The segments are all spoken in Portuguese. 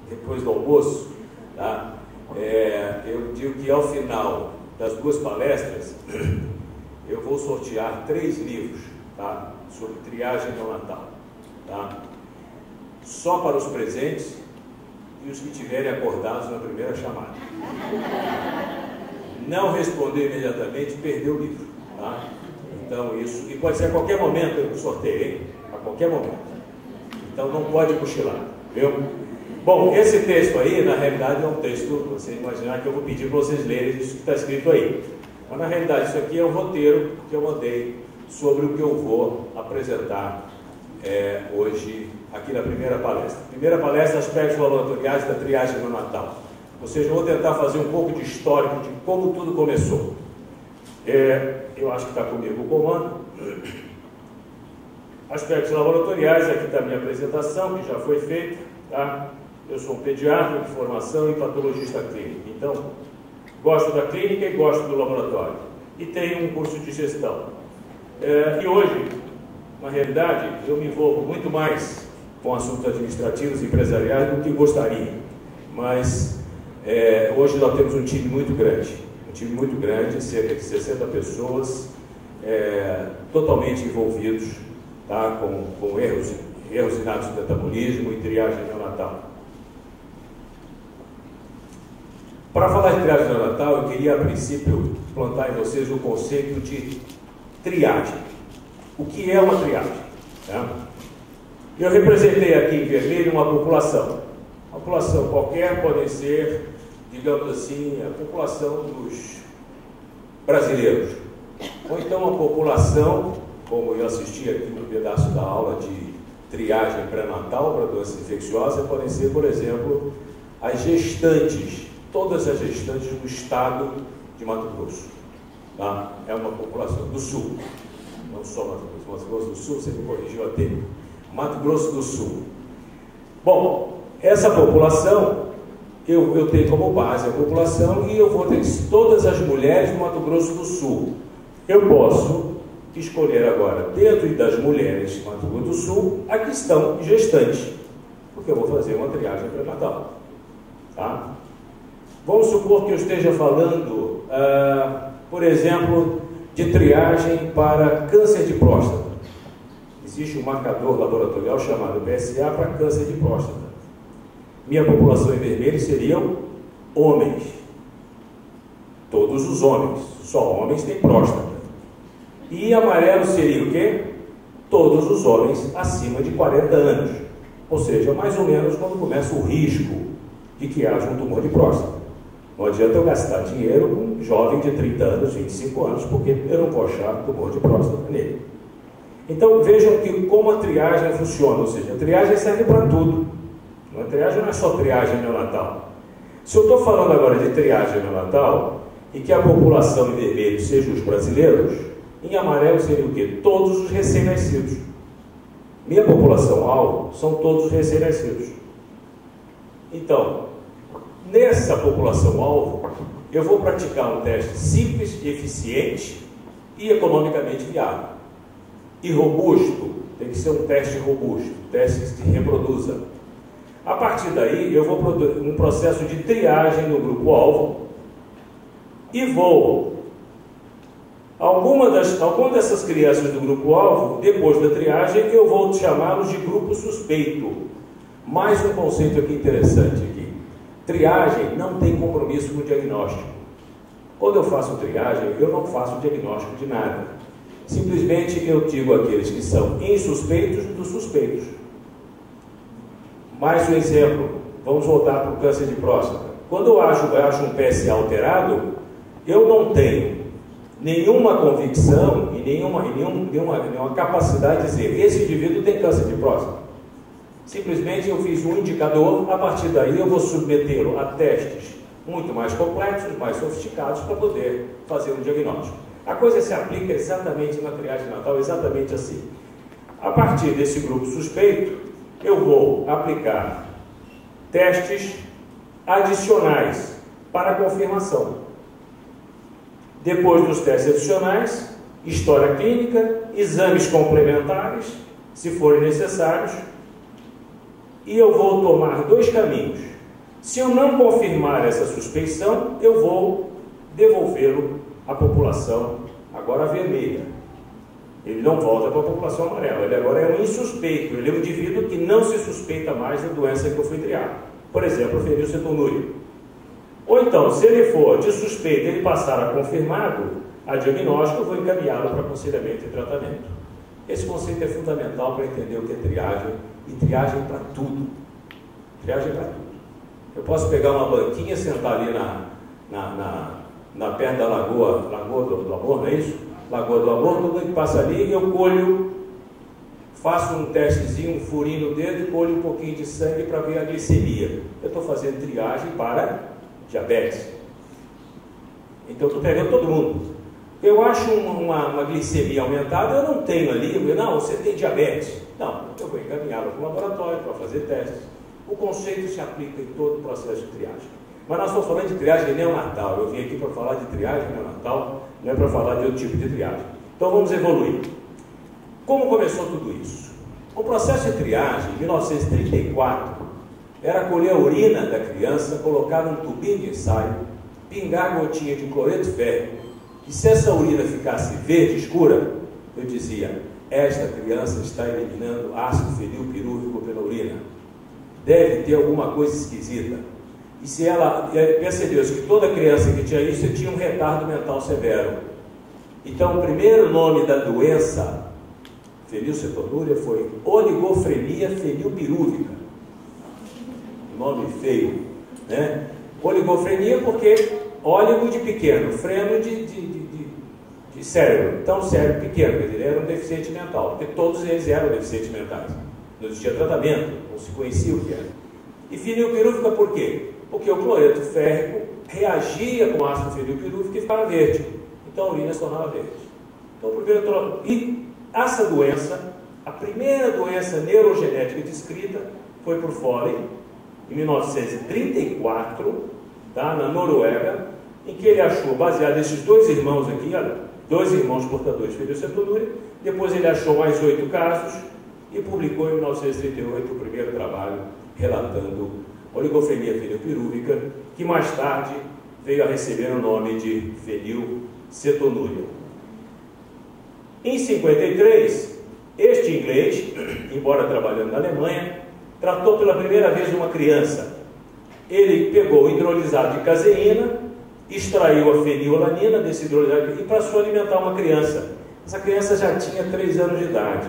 depois do almoço, tá? Eu digo que ao final das 2 palestras, eu vou sortear 3 livros, tá? Sobre triagem neonatal, tá? Só para os presentes e os que estiverem acordados na primeira chamada. Não responder imediatamente, perder o livro, tá? Então isso, e pode ser a qualquer momento eu sorteio, hein? A qualquer momento. Então não pode cochilar, viu? Bom, esse texto aí, na realidade, é um texto, você imaginar que eu vou pedir para vocês lerem isso que está escrito aí. Mas, na realidade, isso aqui é um roteiro que eu mandei sobre o que eu vou apresentar hoje, aqui na primeira palestra. Primeira palestra, aspectos laboratoriais da triagem neonatal. Ou seja, eu vou tentar fazer um pouco de histórico de como tudo começou. Eu acho que está comigo o comando. Aspectos laboratoriais, aqui está a minha apresentação, que já foi feita, tá? Eu sou um pediatra de formação e patologista clínico. Então, gosto da clínica e gosto do laboratório. E tenho um curso de gestão. E hoje, na realidade, eu me envolvo muito mais com assuntos administrativos e empresariais do que gostaria. Mas, hoje nós temos um time muito grande, cerca de 60 pessoas, totalmente envolvidos, tá? com erros inatos de metabolismo e triagem neonatal. Para falar de triagem neonatal, eu queria, a princípio, plantar em vocês o conceito de triagem. O que é uma triagem? Tá? Eu representei aqui em vermelho uma população. Uma população qualquer pode ser, digamos assim, a população dos brasileiros. Ou então uma população, como eu assisti aqui no pedaço da aula de triagem pré-natal para doenças infecciosas, podem ser, por exemplo, as gestantes, todas as gestantes do estado de Mato Grosso. Tá? É uma população do sul, não só Mato Grosso do Sul, você me corrigiu a tempo. Mato Grosso do Sul. Bom, essa população, eu tenho como base a população e eu vou ter todas as mulheres do Mato Grosso do Sul. Eu posso escolher agora, dentro das mulheres de Mato Grosso do Sul, a que estão gestantes, porque eu vou fazer uma triagem pré-natal. Tá? Vamos supor que eu esteja falando, por exemplo, de triagem para câncer de próstata. Existe um marcador laboratorial chamado PSA para câncer de próstata. Minha população em vermelho seriam homens. Todos os homens. Só homens têm próstata. E amarelo seria o quê? Todos os homens acima de 40 anos. Ou seja, mais ou menos quando começa o risco de que haja um tumor de próstata. Não adianta eu gastar dinheiro com um jovem de 30 anos, 25 anos, porque eu não vou achar tumor de próstata nele. Então vejam que como a triagem funciona, ou seja, a triagem serve para tudo. A triagem não é só triagem neonatal. Se eu estou falando agora de triagem neonatal e que a população em vermelho seja os brasileiros, em amarelo seria o quê? Todos os recém-nascidos. Minha população-alvo são todos os recém-nascidos. Então, nessa população-alvo, eu vou praticar um teste simples, eficiente e economicamente viável. E robusto, tem que ser um teste robusto, teste que se reproduza. A partir daí, eu vou produzir um processo de triagem no grupo-alvo e vou... Alguma dessas crianças do grupo-alvo, depois da triagem, eu vou chamá-los de grupo suspeito. Mais um conceito aqui interessante aqui. Triagem não tem compromisso com o diagnóstico. Quando eu faço triagem, eu não faço diagnóstico de nada. Simplesmente eu digo aqueles que são insuspeitos dos suspeitos. Mais um exemplo, vamos voltar para o câncer de próstata. Quando eu acho um PSA alterado, eu não tenho nenhuma convicção e nenhuma capacidade de dizer esse indivíduo tem câncer de próstata. Simplesmente eu fiz um indicador, a partir daí eu vou submetê-lo a testes muito mais complexos, mais sofisticados, para poder fazer um diagnóstico. A coisa se aplica exatamente na triagem natal, exatamente assim. A partir desse grupo suspeito, eu vou aplicar testes adicionais para confirmação. Depois dos testes adicionais, história clínica, exames complementares, se forem necessários, e eu vou tomar 2 caminhos. Se eu não confirmar essa suspeição, eu vou devolvê-lo à população agora vermelha. Ele não volta para a população amarela, ele agora é um insuspeito, ele é um indivíduo que não se suspeita mais da doença que eu fui triado. Por exemplo, fenilcetonúria. Ou então, se ele for de suspeita e ele passar a confirmado a diagnóstico, eu vou encaminhá-lo para aconselhamento e tratamento. Esse conceito é fundamental para entender o que é triagem, e triagem para tudo. Triagem para tudo. Eu posso pegar uma banquinha, sentar ali na perto da Lagoa do Amor, não é isso? Lagoa do Amor, tudo que passa ali, eu colho, faço um testezinho, um furinho no dedo e colho um pouquinho de sangue para ver a glicemia. Eu estou fazendo triagem para diabetes. Então, eu estou pegando todo mundo. Eu acho uma glicemia aumentada, eu não tenho ali, não, você tem diabetes. Não, eu vou encaminhá-lo para o laboratório para fazer testes. O conceito se aplica em todo o processo de triagem. Mas nós estamos falando de triagem neonatal. Eu vim aqui para falar de triagem neonatal, não é para falar de outro tipo de triagem. Então vamos evoluir. Como começou tudo isso? O processo de triagem, em 1934, era colher a urina da criança, colocar num tubinho de ensaio, pingar gotinha de cloreto férrico, e se essa urina ficasse verde escura, eu dizia, esta criança está eliminando ácido fenilpirúvico pela urina. Deve ter alguma coisa esquisita. E se ela percebeu que toda criança que tinha isso tinha um retardo mental severo. Então, o primeiro nome da doença fenilcetonúria foi oligofrenia fenilpirúvica. Nome feio, né? Oligofrenia porque óligo de pequeno, freno de cérebro. Então, cérebro pequeno, ele era um deficiente mental, porque todos eles eram deficientes mentais. Não existia tratamento, não se conhecia o que era. E fenilpirúvica por quê? Porque o cloreto férrico reagia com ácido fenilpirúvico e ficava verde. Então a urina se tornava verde. Então, e essa doença, a primeira doença neurogenética descrita foi por Foley, em 1934, tá, na Noruega, em que ele achou, baseado nesses dois irmãos aqui, olha, dois irmãos portadores de fenilcetonúria, depois ele achou mais 8 casos, e publicou em 1938 o primeiro trabalho relatando oligofrenia fenilpirúvica, que mais tarde veio a receber o nome de fenilcetonúria. Em 53, este inglês, embora trabalhando na Alemanha, tratou pela primeira vez uma criança. Ele pegou o hidrolisado de caseína, extraiu a fenilalanina desse hidrolisado e passou a alimentar uma criança. Essa criança já tinha 3 anos de idade.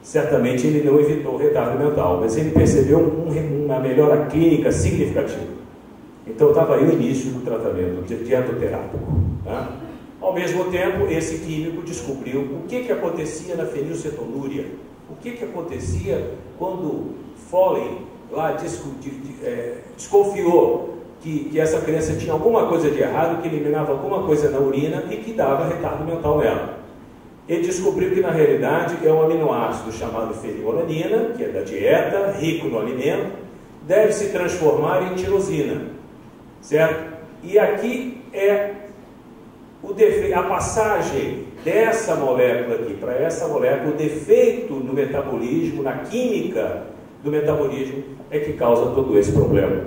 Certamente ele não evitou o retardo mental, mas ele percebeu uma melhora clínica significativa. Então estava aí o início do tratamento dietoterápico. Tá? Ao mesmo tempo, esse químico descobriu o que acontecia na fenilcetonúria. O que acontecia quando Foley lá desconfiou que essa criança tinha alguma coisa de errado, que eliminava alguma coisa na urina e que dava retardo mental nela. Ele descobriu que na realidade é um aminoácido chamado fenilalanina, que é da dieta, rico no alimento, deve se transformar em tirosina, certo? E aqui é a passagem dessa molécula aqui para essa molécula, o defeito no metabolismo, na química do metabolismo, é que causa todo esse problema.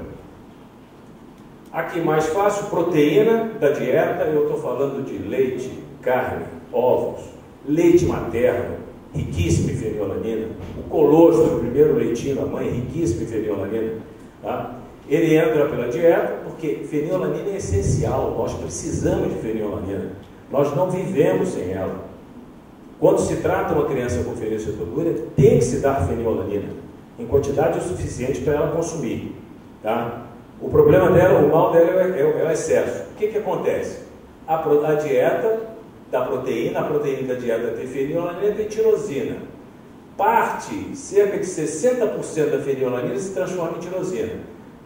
Aqui mais fácil, proteína da dieta, eu estou falando de leite, carne, ovos, leite materno, riquíssimo em fenilalanina, o colostro, o primeiro leitinho da mãe, riquíssimo em fenilalanina, tá? Ele entra pela dieta porque fenilalanina é essencial, nós precisamos de fenilalanina, nós não vivemos sem ela. Quando se trata uma criança com fenilcetonúria, tem que se dar fenilalanina em quantidade o suficiente para ela consumir, tá? O problema dela, o mal dela é o excesso. O que acontece? A dieta da proteína, a proteína da dieta tem fenilalanina e tem tirosina. Cerca de 60% da fenilalanina se transforma em tirosina,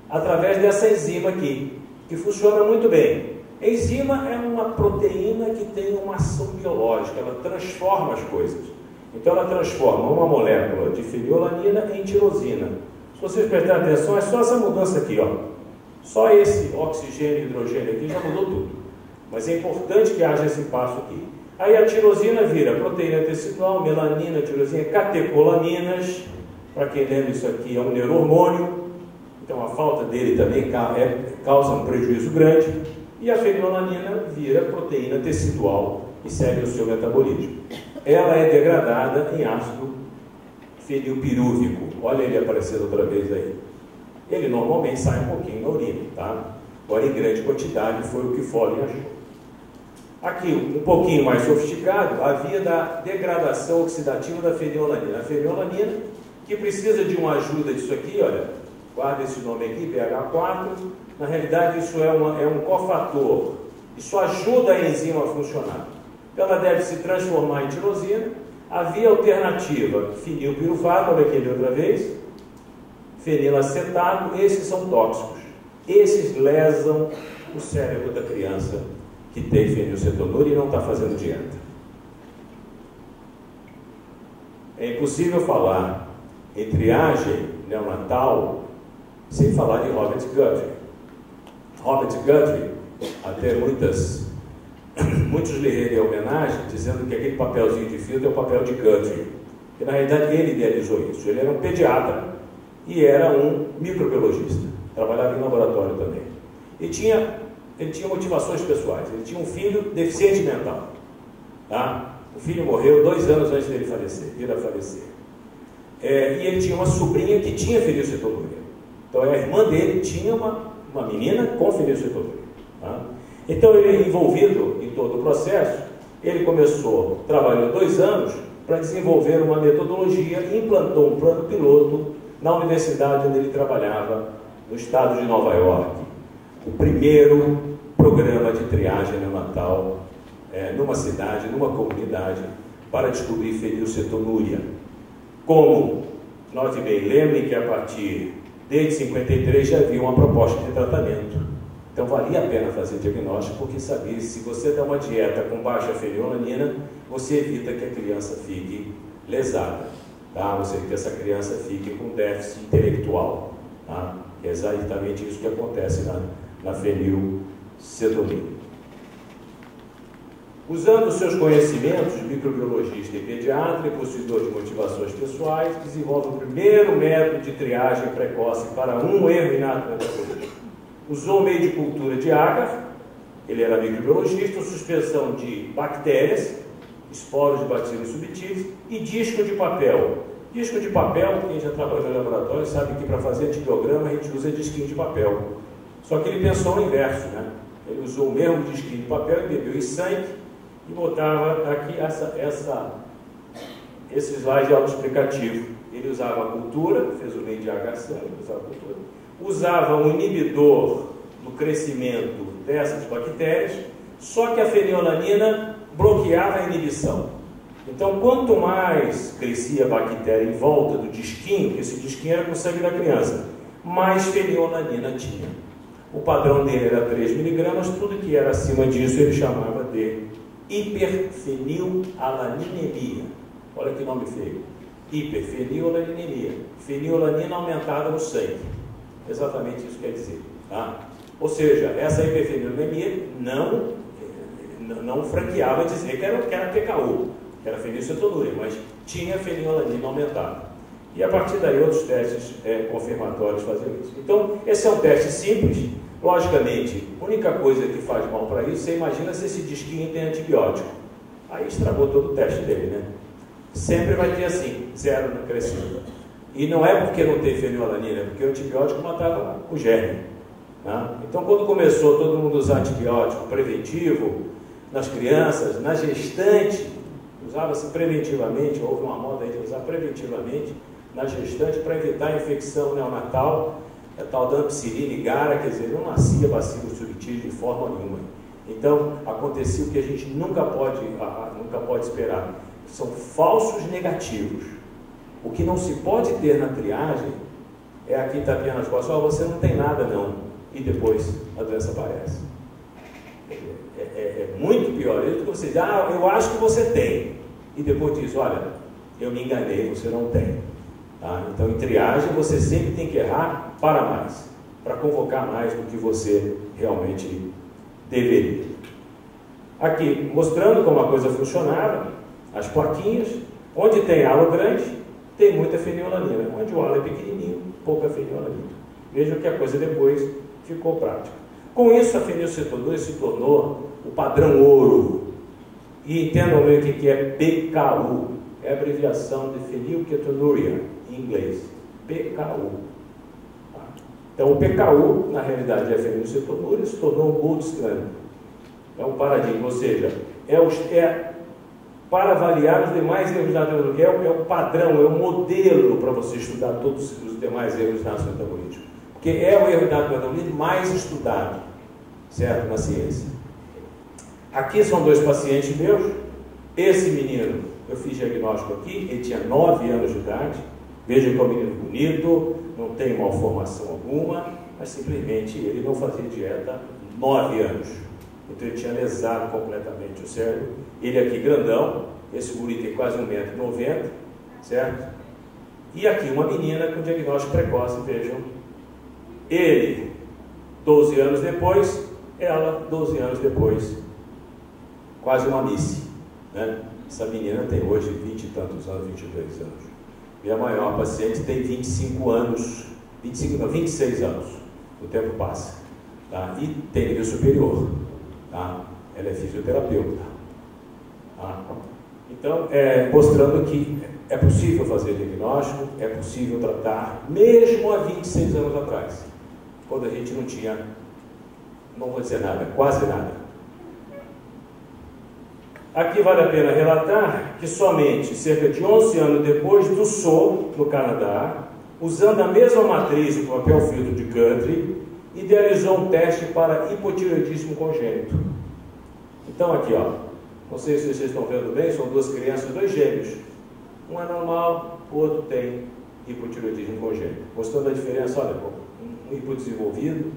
através dessa enzima aqui, que funciona muito bem. A enzima é uma proteína que tem uma ação biológica, ela transforma as coisas. Então ela transforma uma molécula de fenilalanina em tirosina. Se vocês prestarem atenção, é só essa mudança aqui, ó. Só esse oxigênio e hidrogênio aqui já mudou tudo. Mas é importante que haja esse passo aqui. Aí a tirosina vira proteína tecidual, melanina, tirosina, catecolaminas. Para quem lembra, isso aqui é um neurohormônio. então a falta dele também causa um prejuízo grande, e a fenilalanina vira proteína tecidual e segue o seu metabolismo. Ela é degradada em ácido fenilpirúvico. Olha ele aparecendo outra vez aí. Ele normalmente sai um pouquinho na urina, tá? Agora em grande quantidade foi o que Foley achou. Aqui, um pouquinho mais sofisticado, a via da degradação oxidativa da fenilalanina. A fenilalanina, que precisa de uma ajuda disso aqui, olha, guarda esse nome aqui, BH4, na realidade isso é um cofator, isso ajuda a enzima a funcionar. Então ela deve se transformar em tirosina. A via alternativa, fenilpiruvato, olha aqui ele outra vez, fenilacetato, esses são tóxicos. Esses lesam o cérebro da criança que tem fenilcetonúria e não está fazendo dieta. É impossível falar em triagem neonatal sem falar de Robert Guthrie. Robert Guthrie, até muitos lhe rendem homenagem, dizendo que aquele papelzinho de filtro é o papel de Guthrie. E na realidade ele idealizou isso. Ele era um pediatra e era um microbiologista. Trabalhava em laboratório também. Ele tinha motivações pessoais. Ele tinha um filho deficiente mental. Tá? O filho morreu 2 anos antes dele vir a falecer. E ele tinha uma sobrinha que tinha fenilcetonúria. Então a irmã dele tinha uma menina com fenilcetonúria. Tá? Então ele, envolvido em todo o processo, ele trabalhou 2 anos para desenvolver uma metodologia e implantou um plano piloto na universidade onde ele trabalhava, no estado de Nova York. O primeiro programa de triagem neonatal numa cidade, numa comunidade, para descobrir fenilcetonúria. Como, note bem, lembrem que a partir desde 53 já havia uma proposta de tratamento. Então valia a pena fazer diagnóstico, porque sabia que se você der uma dieta com baixa fenilalanina, você evita que a criança fique lesada, tá? Você evita que essa criança fique com déficit intelectual, tá? É exatamente isso que acontece na fenilcetonúria. Usando seus conhecimentos de microbiologista e pediatra e possuidor de motivações pessoais, desenvolve o primeiro método de triagem precoce para um erro inato metabolítico. Usou o meio de cultura de agar, ele era microbiologista, suspensão de bactérias, esporos de bacilos subtis e disco de papel. Disco de papel, quem já trabalhou no laboratório sabe que para fazer antibiograma a gente usa disquinho de papel. Só que ele pensou no inverso, né? Ele usou o mesmo disquinho de papel, bebeu em sangue e botava aqui esse slide autoexplicativo. Ele usava a cultura, fez o meio de agação, usava a cultura. Usava um inibidor do crescimento dessas bactérias, só que a fenilalanina bloqueava a inibição. Então, quanto mais crescia a bactéria em volta do disquinho, que esse disquinho era com o sangue da criança, mais fenilalanina tinha. O padrão dele era 3 miligramas, tudo que era acima disso ele chamava de hiperfenilalanemia. Olha que nome feio. Hiperfenilalanemia. Fenilalanina aumentada no sangue. Exatamente isso quer dizer. Tá? Ou seja, essa hiperfenilalanemia não franqueava dizer que era PKU, que era fenilcetonúria, mas tinha fenilalanina aumentada. E a partir daí outros testes confirmatórios faziam isso. Então, esse é um teste simples. Logicamente, a única coisa que faz mal para isso, você imagina se esse disquinho tem antibiótico. Aí estragou todo o teste dele, né? Sempre vai ter assim, 0 no crescimento. E não é porque não tem fenilalanina, é porque o antibiótico matava o germe. Tá? Então, quando começou todo mundo a usar antibiótico preventivo nas crianças, na gestante, usava-se preventivamente, houve uma moda aí de usar preventivamente na gestante para evitar a infecção neonatal, a tal da ampicilina e gara, quer dizer, não nascia bacilo subtil de forma nenhuma. Então, acontecia o que a gente nunca pode esperar. São falsos negativos. O que não se pode ter na triagem é aqui tapinha nas costas, você não tem nada não, e depois a doença aparece. É muito pior isso que você diz, eu acho que você tem, e depois diz, olha, eu me enganei, você não tem. Tá? Então, em triagem, você sempre tem que errar para mais, para convocar mais do que você realmente deveria. Aqui, mostrando como a coisa funcionava, as plaquinhas, onde tem halo grande, tem muita fenilalanina, onde o halo é pequenininho, pouca fenilalanina. Vejam que a coisa depois ficou prática. Com isso, a fenilcetonúria se tornou o padrão ouro. E entendam bem o que é PKU. É a abreviação de fenilketonuria, em inglês. PKU. Então, o PKU, na realidade, é a fenilcetonúria, se tornou um gold standard. É um paradigma, ou seja, para avaliar os demais erros da metabolismo, é o padrão, é o modelo para você estudar todos os demais erros da metabolismo. Porque é o erro da metabolismo mais estudado, certo? Na ciência. Aqui são dois pacientes meus. Esse menino, eu fiz diagnóstico aqui, ele tinha 9 anos de idade. Veja que é um menino bonito, não tem malformação alguma, mas simplesmente ele não fazia dieta 9 anos. Então ele tinha lesado completamente o cérebro. Ele aqui grandão, esse guri tem quase 1,90 m, certo? E aqui uma menina com diagnóstico precoce, vejam. Ele, 12 anos depois, ela, 12 anos depois. Quase uma Missy, né? Essa menina tem hoje 20 e tantos anos, 22 anos. Minha maior paciente tem 25 anos, 26 anos. O tempo passa. Tá? E tem nível superior. Tá? Ela é fisioterapeuta. Tá? Então, mostrando que é possível fazer diagnóstico, é possível tratar, mesmo há 26 anos atrás, quando a gente não tinha, não vou dizer nada, quase nada. Aqui vale a pena relatar que somente cerca de 11 anos depois do SO, no Canadá, usando a mesma matriz do papel filtro de Country, idealizou um teste para hipotireoidismo congênito. Então aqui, ó, não sei se vocês estão vendo bem, são duas crianças, 2 gêmeos. Um é normal, o outro tem hipotireoidismo congênito. Mostrando a diferença, olha, um hipodesenvolvido,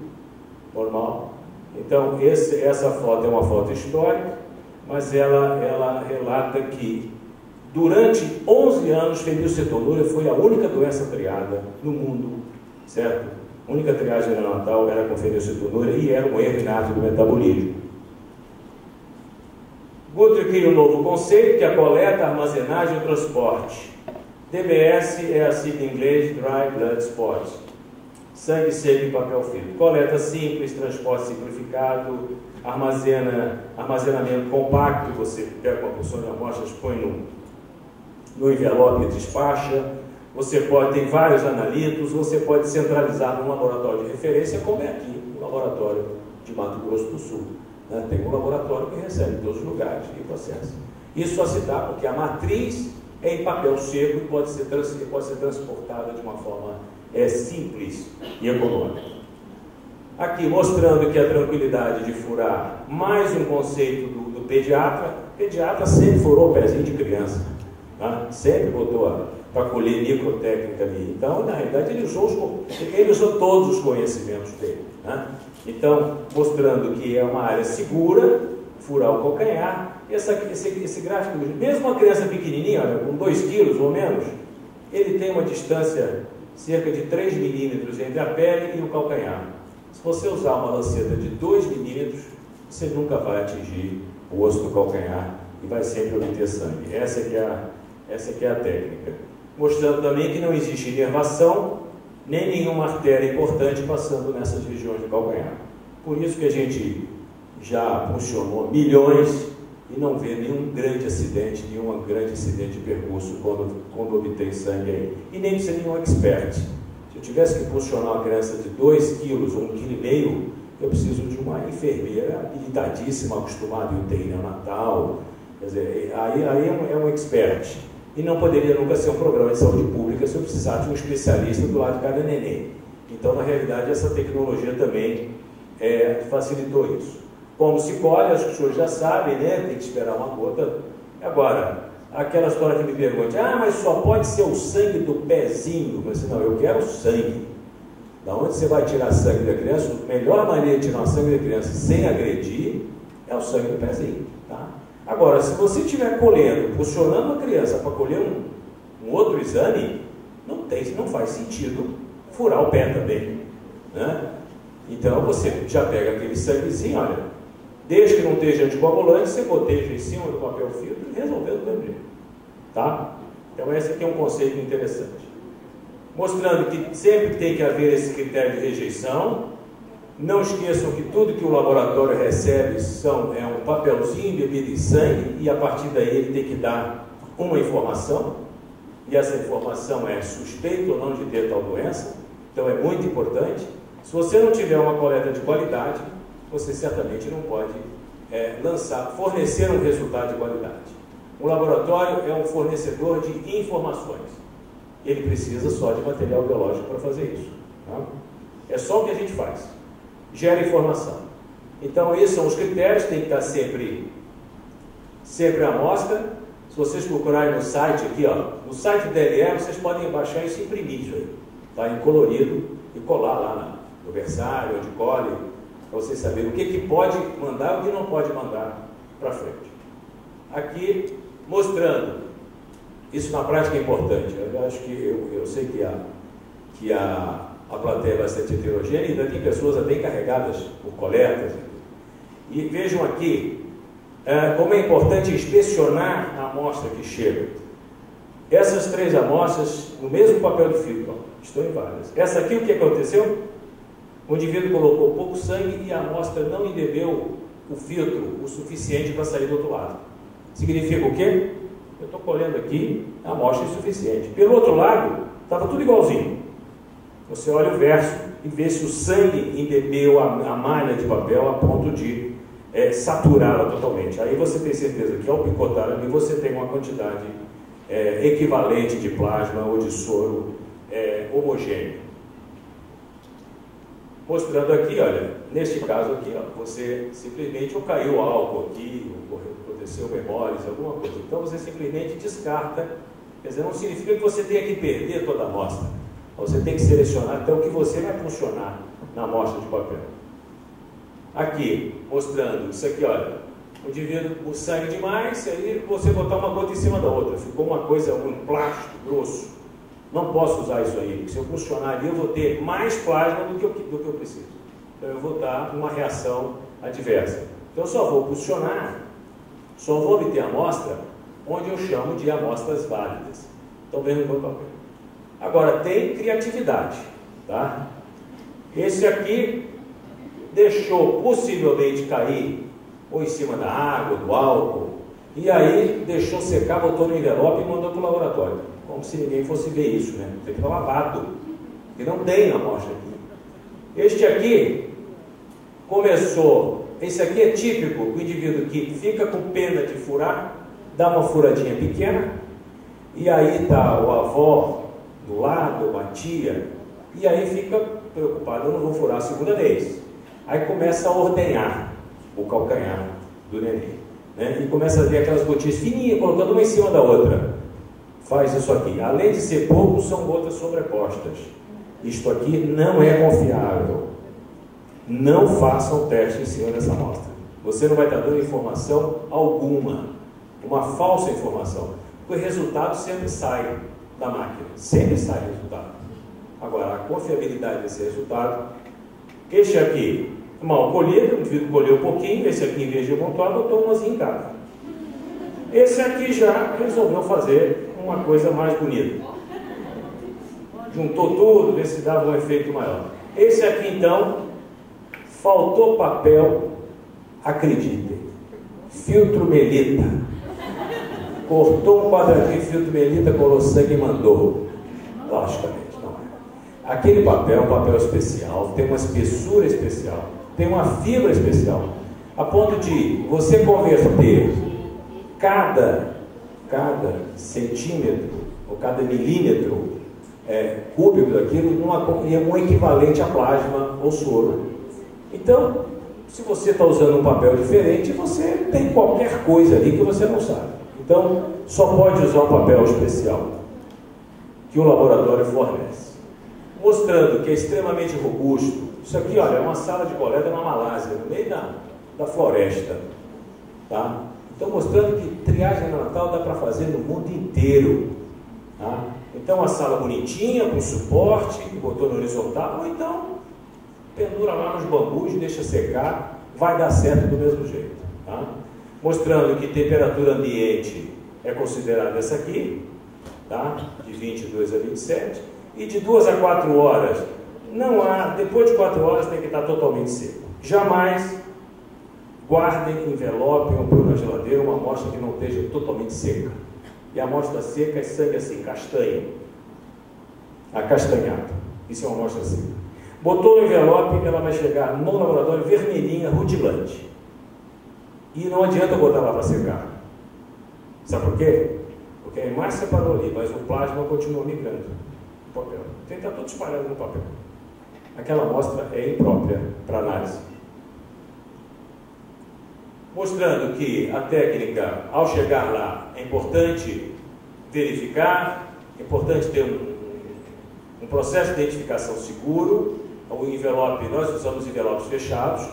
normal. Então essa foto é uma foto histórica, mas ela relata que durante 11 anos fenilcetonúria foi a única doença triada no mundo, certo? A única triagem neonatal era com fenilcetonúria e era um erro inato do metabolismo. Guthrie cria um novo conceito que é a coleta, armazenagem e transporte. DBS é a sigla em inglês, Dry Blood Spots. Sangue seco em papel filtro. Coleta simples, transporte simplificado, armazenamento compacto, você pega uma porção de amostras, põe no envelope e despacha. Você pode ter vários analitos, você pode centralizar num laboratório de referência, como é aqui, no laboratório de Mato Grosso do Sul. Né? Tem um laboratório que recebe em todos os lugares e processa. Isso só se dá porque a matriz é em papel seco e pode ser transportada de uma forma simples e econômica. Aqui mostrando que a tranquilidade de furar, mais um conceito do pediatra. O pediatra sempre furou o pezinho de criança, tá? Sempre botou para colher microtécnica ali. Então, na realidade, ele usou todos os conhecimentos dele, né? Então, mostrando que é uma área segura, furar o calcanhar. Esse gráfico, mesmo uma criança pequenininha, olha, com 2 quilos ou menos, ele tem uma distância cerca de 3 milímetros entre a pele e o calcanhar. Se você usar uma lanceta de 2 milímetros, você nunca vai atingir o osso do calcanhar e vai sempre obter sangue. Essa que é a técnica. Mostrando também que não existe inervação, nem nenhuma artéria importante passando nessas regiões do calcanhar. Por isso que a gente já funcionou milhões e não vê nenhum grande acidente de percurso quando obtém sangue aí. E nem precisa nenhum expert. Se eu tivesse que funcionar uma criança de 2 quilos ou 1,5 kg, eu preciso de uma enfermeira habilitadíssima, acostumada em UTI neonatal. Quer dizer, aí é um expert. E não poderia nunca ser um programa de saúde pública se eu precisasse de um especialista do lado de cada neném. Então, na realidade, essa tecnologia também facilitou isso. Como se colhe, acho que os senhores já sabem, né? Tem que esperar uma gota. Agora, aquela história que me pergunta, mas só pode ser o sangue do pezinho. Mas não, eu quero sangue. Da onde você vai tirar sangue da criança? A melhor maneira de tirar o sangue da criança sem agredir é o sangue do pezinho, tá? Agora, se você estiver colhendo, funcionando a criança para colher um outro exame, não faz sentido furar o pé também, né? Então, você já pega aquele sanguezinho, olha, desde que não esteja anticoagulante, você boteja em cima do papel filtro e resolveu do mesmo jeito, tá? Então, esse aqui é um conceito interessante. mostrando que sempre tem que haver esse critério de rejeição. Não esqueçam que tudo que o laboratório recebe é um papelzinho bebido em sangue, e a partir daí ele tem que dar uma informação, e essa informação é suspeito ou não de ter tal doença. Então é muito importante. Se você não tiver uma coleta de qualidade, você certamente não pode fornecer um resultado de qualidade. O laboratório é um fornecedor de informações. Ele precisa só de material biológico para fazer isso. Tá? É só o que a gente faz. Gera informação. Então, esses são os critérios, tem que estar sempre a amostra. Se vocês procurarem no site aqui, ó, no site do DLE, vocês podem baixar isso e imprimir isso aí, tá? Em colorido, e colar lá no versário, onde cole, para vocês saberem o que pode mandar e o que não pode mandar para frente. Aqui, mostrando, isso na prática é importante. Eu acho que eu sei que a plateia é bastante heterogênea, e ainda tem pessoas até encarregadas por coletas. E vejam aqui como é importante inspecionar a amostra que chega. Essas 3 amostras, no mesmo papel de filtro, estão em várias. Essa aqui, o que aconteceu? O indivíduo colocou pouco sangue e a amostra não embebeu o filtro o suficiente para sair do outro lado. Significa o quê? Eu estou colhendo aqui, a amostra é insuficiente. Pelo outro lado, estava tudo igualzinho. Você olha o verso e vê se o sangue embebeu a malha de papel a ponto de saturá-la totalmente. Aí você tem certeza que ao picotar ali você tem uma quantidade equivalente de plasma ou de soro homogêneo. Mostrando aqui, olha, neste caso aqui, ó, você simplesmente ou caiu álcool aqui, ou aconteceu memórias, alguma coisa. Então você simplesmente descarta. Quer dizer, não significa que você tenha que perder toda a amostra. Você tem que selecionar até o que você vai funcionar na amostra de papel. Aqui, mostrando isso aqui, olha, o indivíduo com sangue demais, aí você botar uma gota em cima da outra, ficou uma coisa, um plástico grosso. Não posso usar isso aí, porque se eu funcionar ali eu vou ter mais plasma do que eu preciso. Então eu vou dar uma reação adversa. Então eu só vou funcionar, só vou obter a amostra onde eu chamo de amostras válidas. Estão vendo o meu papel? Agora, tem criatividade, tá? Esse aqui deixou possivelmente cair ou em cima da água, do álcool, e aí deixou secar, botou no envelope e mandou para o laboratório. Como se ninguém fosse ver isso, né? Tem que estar lavado, e não tem na amostra aqui. Este aqui começou, esse aqui é típico, o indivíduo que fica com pena de furar, dá uma furadinha pequena, e aí está o avó do lado, ou a tia, e aí fica preocupado, eu não vou furar a segunda vez. Aí começa a ordenhar o calcanhar do neném, né? E começa a ver aquelas gotinhas fininhas, colocando uma em cima da outra. Faz isso aqui. Além de ser pouco, são gotas sobrepostas. Isto aqui não é confiável. Não façam teste em cima dessa amostra. Você não vai estar dando informação alguma. Uma falsa informação. Porque o resultado sempre sai da máquina. Sempre sai o resultado. Agora, a confiabilidade desse resultado. Este aqui, mal colhido, o indivíduo colheu um pouquinho. Esse aqui, em vez de amontoar, botou umas em cada. Esse aqui já resolveu fazer uma coisa mais bonita. Juntou tudo, vê se dava um efeito maior. Esse aqui, então, faltou papel, acreditem. Filtro Melita. Cortou um quadradinho de filtro Melita, colou sangue e mandou. Logicamente, não é. Aquele papel é um papel especial, tem uma espessura especial, tem uma fibra especial, a ponto de você converter cada centímetro ou cada milímetro cúbico daquilo em um equivalente a plasma ou soro. Então, se você está usando um papel diferente, você tem qualquer coisa ali que você não sabe. Então, só pode usar um papel especial que o laboratório fornece, mostrando que é extremamente robusto. Isso aqui, olha, é uma sala de coleta na Malásia, no meio da floresta, tá? Então, mostrando que triagem neonatal dá para fazer no mundo inteiro, tá? Então, uma sala bonitinha, com suporte, botou no horizontal, ou então pendura lá nos bambus, deixa secar, vai dar certo do mesmo jeito, tá? Mostrando que temperatura ambiente é considerada essa aqui, tá? De 22 a 27, e de 2 a 4 horas, não há, depois de 4 horas tem que estar totalmente seco. Jamais guardem, envelopem ou põem na geladeira uma amostra que não esteja totalmente seca. E a amostra seca é sangue assim, castanho, acastanhado. Isso é uma amostra seca. Botou no envelope, ela vai chegar no laboratório vermelhinha, rutilante. E não adianta botar lá para secar. Sabe por quê? Porque a hemácia parou ali, mas o plasma continua migrando no papel. Tem que estar tudo espalhado no papel. Aquela amostra é imprópria para análise. Mostrando que a técnica, ao chegar lá, é importante verificar, é importante ter um processo de identificação seguro. O envelope, nós usamos envelopes fechados,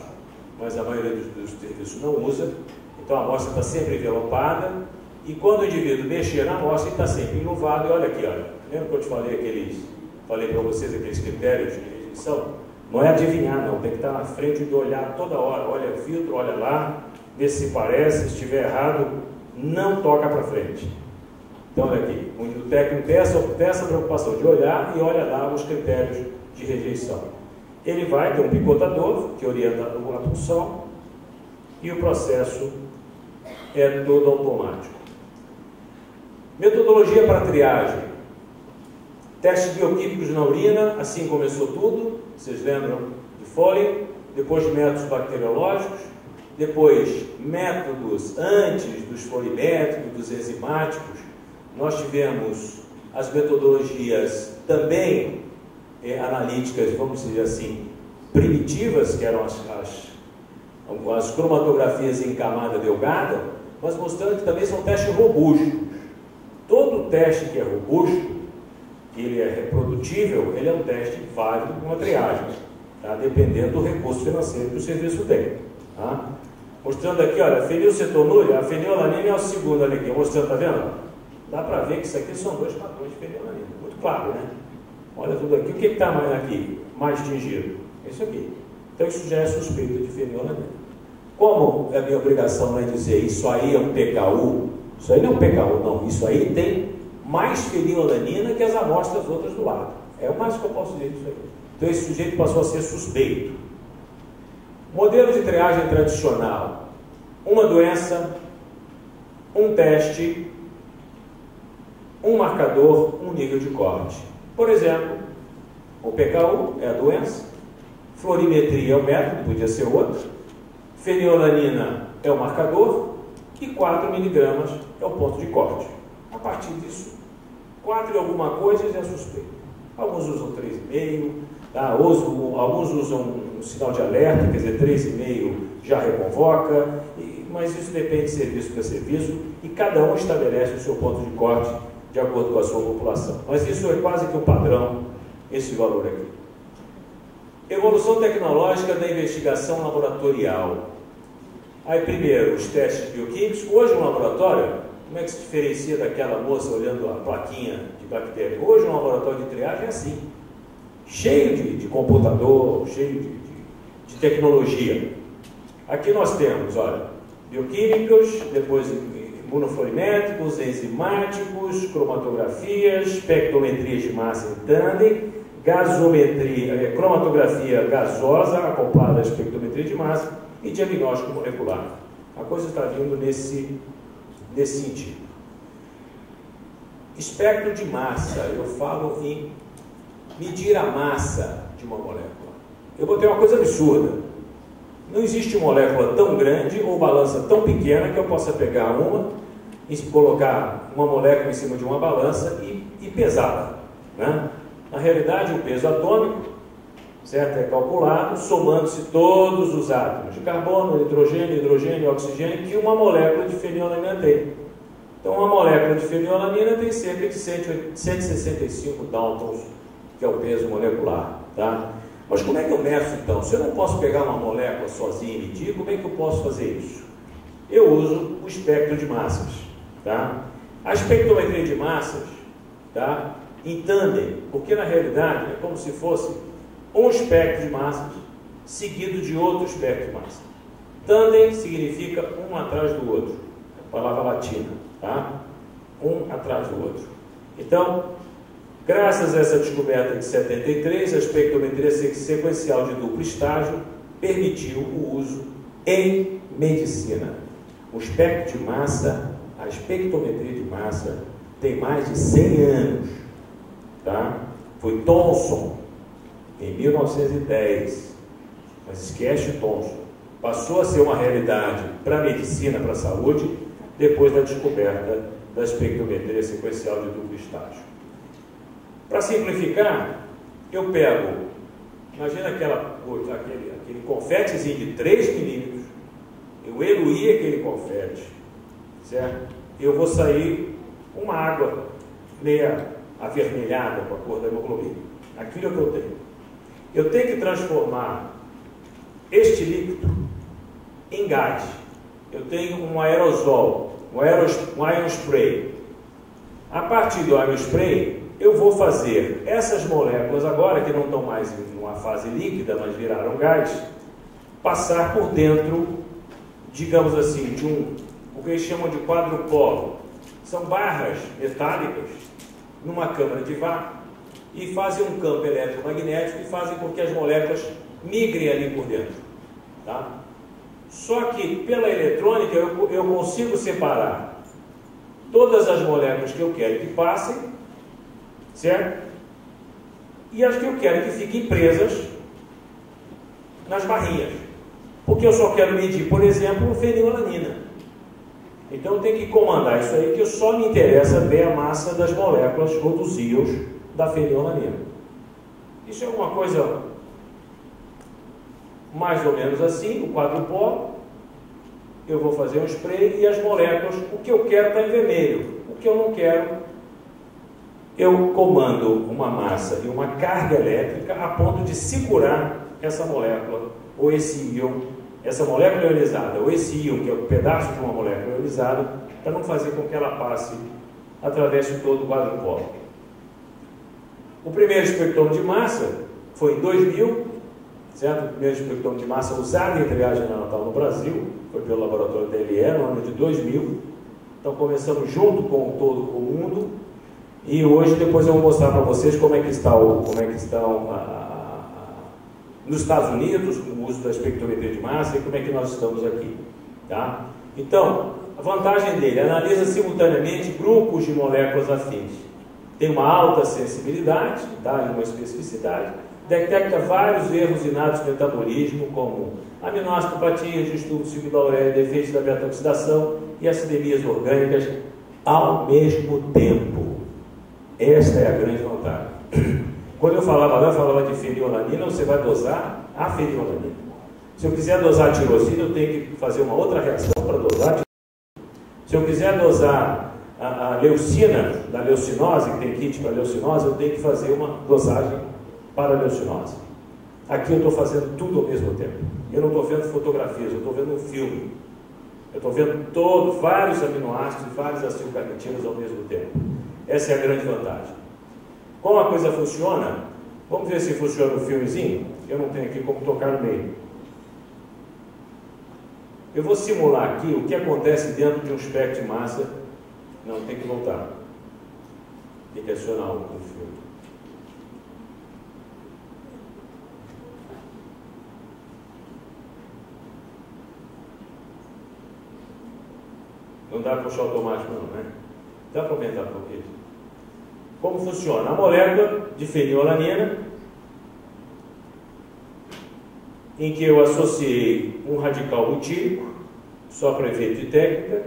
mas a maioria dos serviços não usa. Então a amostra está sempre envelopada. E quando o indivíduo mexer na amostra, ele está sempre enluvado. E olha aqui, olha, lembra que eu te falei para vocês aqueles critérios de rejeição? Não é adivinhar, não, tem que estar na frente de olhar toda hora, olha o filtro, olha lá, vê se parece, se estiver errado, não toca para frente. Então olha aqui, o técnico tem essa preocupação de olhar e olha lá os critérios de rejeição. Ele vai ter um picotador que orienta a punção e o processo é todo automático. Metodologia para triagem. Testes bioquímicos na urina, assim começou tudo, vocês lembram de Foley, depois métodos bacteriológicos, depois métodos antes dos folimétricos, dos enzimáticos. Nós tivemos as metodologias também analíticas, vamos dizer assim, primitivas, que eram as cromatografias em camada delgada, mas mostrando que também são testes robustos. Todo teste que é robusto, que ele é reprodutível, ele é um teste válido para uma triagem, tá? Dependendo do recurso financeiro que o serviço tem. Tá? Mostrando aqui, olha, fenilcetonúria, a fenilalanina é o segundo ali aqui, mostrando, tá vendo? Dá para ver que isso aqui são 2 padrões de fenilalanina, muito claro, né? Olha tudo aqui, o que está mais tingido? Isso aqui. Então isso já é suspeito de fenilalanina. Como a minha obrigação não é dizer isso aí é um PKU, isso aí não é um PKU, não, isso aí tem mais fenilalanina que as amostras outras do lado. É o mais que eu posso dizer disso aí. Então esse sujeito passou a ser suspeito. Modelo de triagem tradicional. Uma doença, um teste, um marcador, um nível de corte. Por exemplo, o PKU é a doença, florimetria é o método, podia ser outro, fenilalanina é o marcador e 4 miligramas é o ponto de corte. A partir disso, 4 e alguma coisa já é suspeito. Alguns usam 3,5, tá? Alguns usam um sinal de alerta, quer dizer, 3,5 já reconvoca, mas isso depende de serviço para serviço e cada um estabelece o seu ponto de corte de acordo com a sua população. Mas isso é quase que um padrão, esse valor aqui. Evolução tecnológica da investigação laboratorial. Aí primeiro, os testes bioquímicos. Hoje um laboratório, como é que se diferencia daquela moça olhando a plaquinha de bactéria? Hoje um laboratório de triagem é assim, cheio de computador, cheio de tecnologia. Aqui nós temos, olha, bioquímicos, depois imunofluorimétricos, enzimáticos, cromatografias, espectrometrias de massa em tandem, gasometria, cromatografia gasosa acoplada à espectrometria de massa e diagnóstico molecular. A coisa está vindo nesse sentido. Espectro de massa, eu falo em medir a massa de uma molécula. Eu botei uma coisa absurda. Não existe molécula tão grande ou balança tão pequena que eu possa pegar e colocar uma molécula em cima de uma balança e pesá-la, né? Na realidade, o peso atômico, certo, é calculado somando-se todos os átomos de carbono, nitrogênio, hidrogênio e oxigênio que uma molécula de fenilalanina tem. Então, uma molécula de fenilalanina tem cerca de 165 Daltons, que é o peso molecular, tá? Mas como é que eu meço então? Se eu não posso pegar uma molécula sozinha e medir, como é que eu posso fazer isso? Eu uso o espectro de massas, tá? A espectrometria de massas, tá? Em tandem, porque na realidade é como se fosse um espectro de massas seguido de outro espectro de massas. Tandem significa um atrás do outro, palavra latina, tá? Um atrás do outro. Então, Graças a essa descoberta de 73, a espectrometria sequencial de duplo estágio permitiu o uso em medicina. O espectro de massa, a espectrometria de massa, tem mais de 100 anos. Tá? Foi Thomson, em 1910, mas esquece Thomson. Passou a ser uma realidade para a medicina, para a saúde, depois da descoberta da espectrometria sequencial de duplo estágio. Para simplificar, eu pego, imagina aquele confetezinho de 3 milímetros, eu eluí aquele confete, certo? Eu vou sair uma água meia avermelhada com a cor da hemoglobina. Aquilo é o que eu tenho. Eu tenho que transformar este líquido em gás. Eu tenho um aerosol, um ion spray. A partir do ion spray, eu vou fazer essas moléculas agora, que não estão mais em uma fase líquida, mas viraram gás, passar por dentro, digamos assim, de o que eles chamam de quadrupolo. São barras metálicas numa câmara de vácuo e fazem um campo eletromagnético e fazem com que as moléculas migrem ali por dentro. Tá? Só que pela eletrônica eu consigo separar todas as moléculas que eu quero que passem, certo? E as que eu quero que fiquem presas nas barrinhas. Porque eu só quero medir, por exemplo, fenilalanina. Então eu tenho que comandar isso aí, que só me interessa ver a massa das moléculas ou dos íons da fenilalanina. Isso é uma coisa mais ou menos assim, o quadrupolo. Eu vou fazer um spray e as moléculas, o que eu quero está em vermelho, o que eu não quero, eu comando uma massa e uma carga elétrica a ponto de segurar essa molécula ou esse íon, essa molécula ionizada ou esse íon, que é um pedaço de uma molécula ionizada, para não fazer com que ela passe através de todo o quadrupolo. O primeiro espectrômetro de massa foi em 2000, certo? O primeiro espectrômetro de massa usado em triagem neonatal no Brasil foi pelo laboratório DLE no ano de 2000. Então começamos junto com todo o mundo e hoje depois eu vou mostrar para vocês como é que está nos Estados Unidos o uso da espectrometria de massa e como é que nós estamos aqui, tá? Então a vantagem dele: analisa simultaneamente grupos de moléculas afins, tem uma alta sensibilidade, dá uma especificidade, detecta vários erros inatos de metabolismo, como aminoácido-patia, distúrbio do ciclo da ureia, defeitos da beta-oxidação e acidemias orgânicas ao mesmo tempo. Esta é a grande vantagem. Quando eu falava de fenilalanina, você vai dosar a fenilalanina. Se eu quiser dosar a tirosina, eu tenho que fazer uma outra reação para dosar a tirosina. Se eu quiser dosar a leucina, da leucinose, que tem kit para leucinose, eu tenho que fazer uma dosagem para a leucinose. Aqui eu estou fazendo tudo ao mesmo tempo. Eu não estou vendo fotografias, eu estou vendo um filme. Eu estou vendo vários aminoácidos e várias acilcarnitinas ao mesmo tempo. Essa é a grande vantagem. Como a coisa funciona? Vamos ver se funciona o filmezinho. Eu não tenho aqui como tocar no meio. Eu vou simular aqui o que acontece dentro de um espectro de massa. Não, tem que voltar. Tem que acionar o filme. Não dá para puxar automático não, né? Dá para aumentar um pouquinho. Como funciona? A molécula de fenilalanina, em que eu associei um radical butírico, só para efeito de técnica,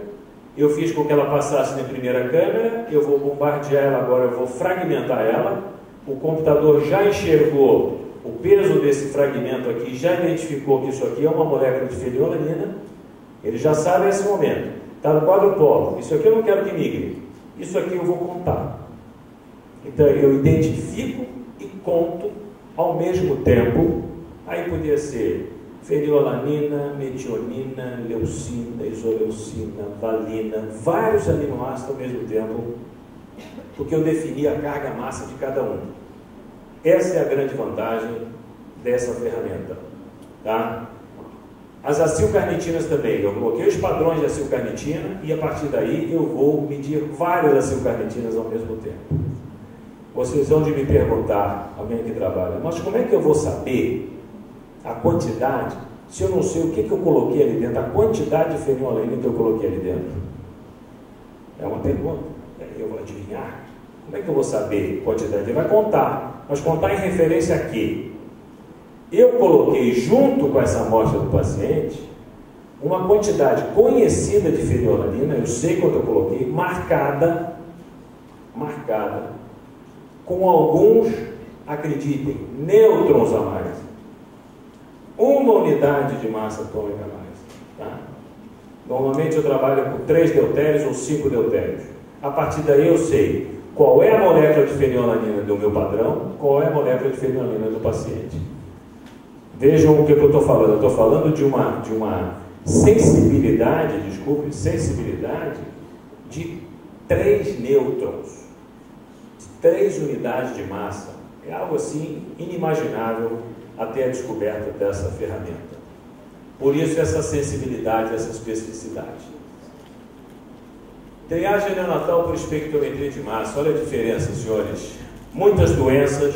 eu fiz com que ela passasse na primeira câmara, eu vou bombardear ela agora, eu vou fragmentar ela, o computador já enxergou o peso desse fragmento aqui, já identificou que isso aqui é uma molécula de fenilalanina, ele já sabe nesse momento. Está no quadrupolo. Isso aqui eu não quero que migre. Isso aqui eu vou contar. Então eu identifico e conto ao mesmo tempo. Aí podia ser fenilalanina, metionina, leucina, isoleucina, valina, vários aminoácidos ao mesmo tempo, porque eu defini a carga-massa de cada um. Essa é a grande vantagem dessa ferramenta, tá? As acilcarnitinas também, eu coloquei os padrões de acilcarnitina e a partir daí eu vou medir várias acilcarnitinas ao mesmo tempo. vocês vão de me perguntar, alguém que trabalha, mas como é que eu vou saber a quantidade, se eu não sei o que eu coloquei ali dentro, a quantidade de fenilalanina que eu coloquei ali dentro? É uma pergunta. Eu vou adivinhar. Como é que eu vou saber a quantidade? Ele vai contar, mas contar em referência a quê? Eu coloquei junto com essa amostra do paciente uma quantidade conhecida de fenilalanina, eu sei quanto eu coloquei, marcada, com alguns, acreditem, nêutrons a mais. Uma unidade de massa atômica a mais. Tá? Normalmente eu trabalho com 3 deutérios ou 5 deutérios. A partir daí eu sei qual é a molécula de fenilalanina do meu padrão, qual é a molécula de fenilalanina do paciente. Vejam o que eu estou falando. Eu estou falando de uma sensibilidade, sensibilidade de 3 nêutrons, de 3 unidades de massa. É algo assim inimaginável até a descoberta dessa ferramenta. Por isso essa sensibilidade, essa especificidade. Triagem neonatal por espectrometria de massa. Olha a diferença, senhores. Muitas doenças,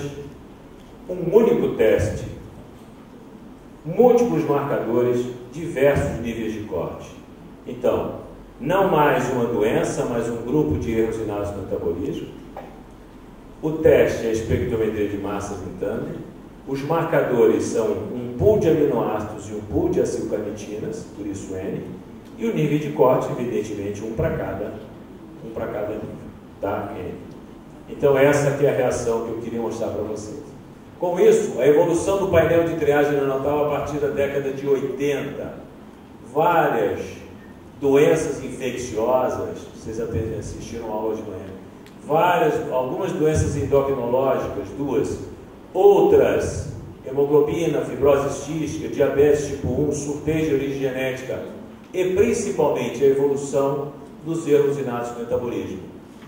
um único teste, múltiplos marcadores, diversos níveis de corte. Então, não mais uma doença, mas um grupo de erros inatos no metabolismo. O teste é a espectrometria de massas em tandem. Os marcadores são um pool de aminoácidos e um pool de acilcarnitinas, por isso N. E o nível de corte, evidentemente, um para cada nível, tá? N. Então, essa aqui é a reação que eu queria mostrar para vocês. Com isso, a evolução do painel de triagem neonatal a partir da década de 80, várias doenças infecciosas, vocês assistiram a aula de manhã, algumas doenças endocrinológicas, 2, outras, hemoglobina, fibrose cística, diabetes tipo 1, surdez de origem genética e principalmente a evolução dos erros inatos no metabolismo.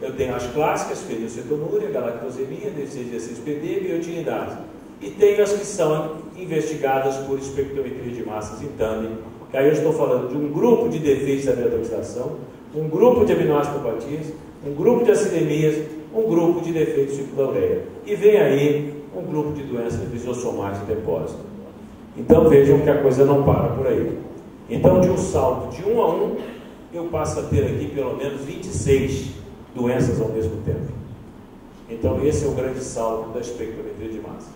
Eu tenho as clássicas, fenilcetonúria, galactosemia, D6D6PD, biotinidase. E tenho as que são investigadas por espectrometria de massas em tandem, que aí eu estou falando de um grupo de defeitos da beta-oxidação, um grupo de aminoácidopatias, um grupo de acidemias, um grupo de defeitos de ciclo da ureia. E vem aí um grupo de doenças lisossomáticas de depósito. Então vejam que a coisa não para por aí. Então, de um salto de 1 a 1, eu passo a ter aqui pelo menos 26 doenças ao mesmo tempo. Então esse é o grande salto da espectrometria de massa.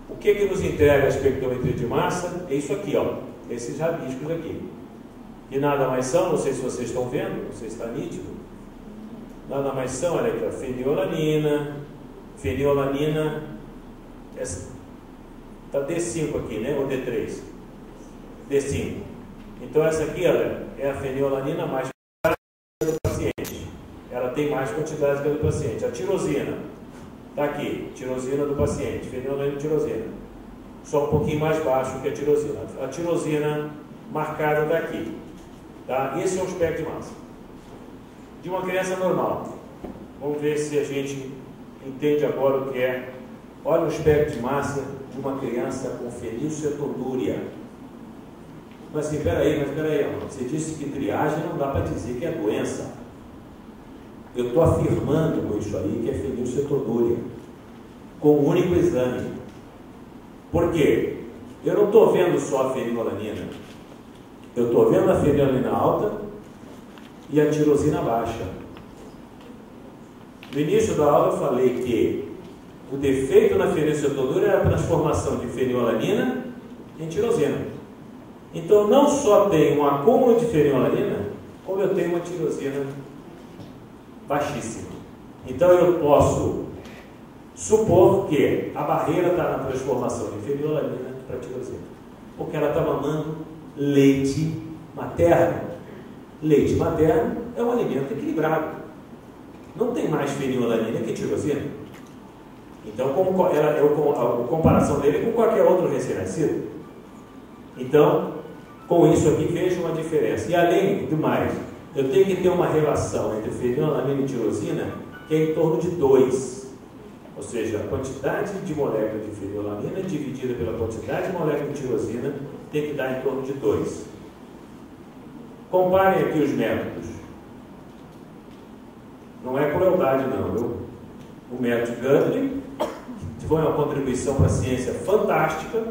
O que nos entrega a espectrometria de massa? É isso aqui, ó, esses rabiscos aqui, que nada mais são, não sei se vocês estão vendo, não sei se está nítido, nada mais são, olha aqui, ó, fenilalanina, está D5 aqui, né, ou D3, D5. Então essa aqui, olha, é a fenilalanina mais do paciente. Ela tem mais quantidade que a do paciente. A tirosina, está aqui, tirosina do paciente, fenilalanina e tirosina. Só um pouquinho mais baixo que a tirosina. A tirosina marcada está aqui. Tá? Esse é o espectro de massa. De uma criança normal. Vamos ver se a gente entende agora o que é. Olha o espectro de massa de uma criança com fenilcetonúria. Mas assim, peraí, você disse que triagem não dá para dizer que é doença. Eu estou afirmando com isso aí que é fenilcetonúria, com um único exame. Por quê? Eu não estou vendo só a fenilalanina. Eu estou vendo a fenilalanina alta e a tirosina baixa. No início da aula eu falei que o defeito na fenilcetonúria é a transformação de fenilalanina em tirosina. Então, não só tenho um acúmulo de fenilalanina, como eu tenho uma tirosina baixíssima. Então, eu posso supor que a barreira está na transformação de fenilalanina para tirosina, porque ela está mamando leite materno. Leite materno é um alimento equilibrado. Não tem mais fenilalanina que tirosina. Então, a comparação dele é com qualquer outro recém-nascido. Então, com isso aqui, vejam a diferença. E além do mais, eu tenho que ter uma relação entre fenilalanina e tirosina que é em torno de 2. Ou seja, a quantidade de molécula de fenilalanina dividida pela quantidade de molécula de tirosina tem que dar em torno de 2. Comparem aqui os métodos. Não é crueldade não, viu? o método Guthrie, que foi uma contribuição para a ciência fantástica,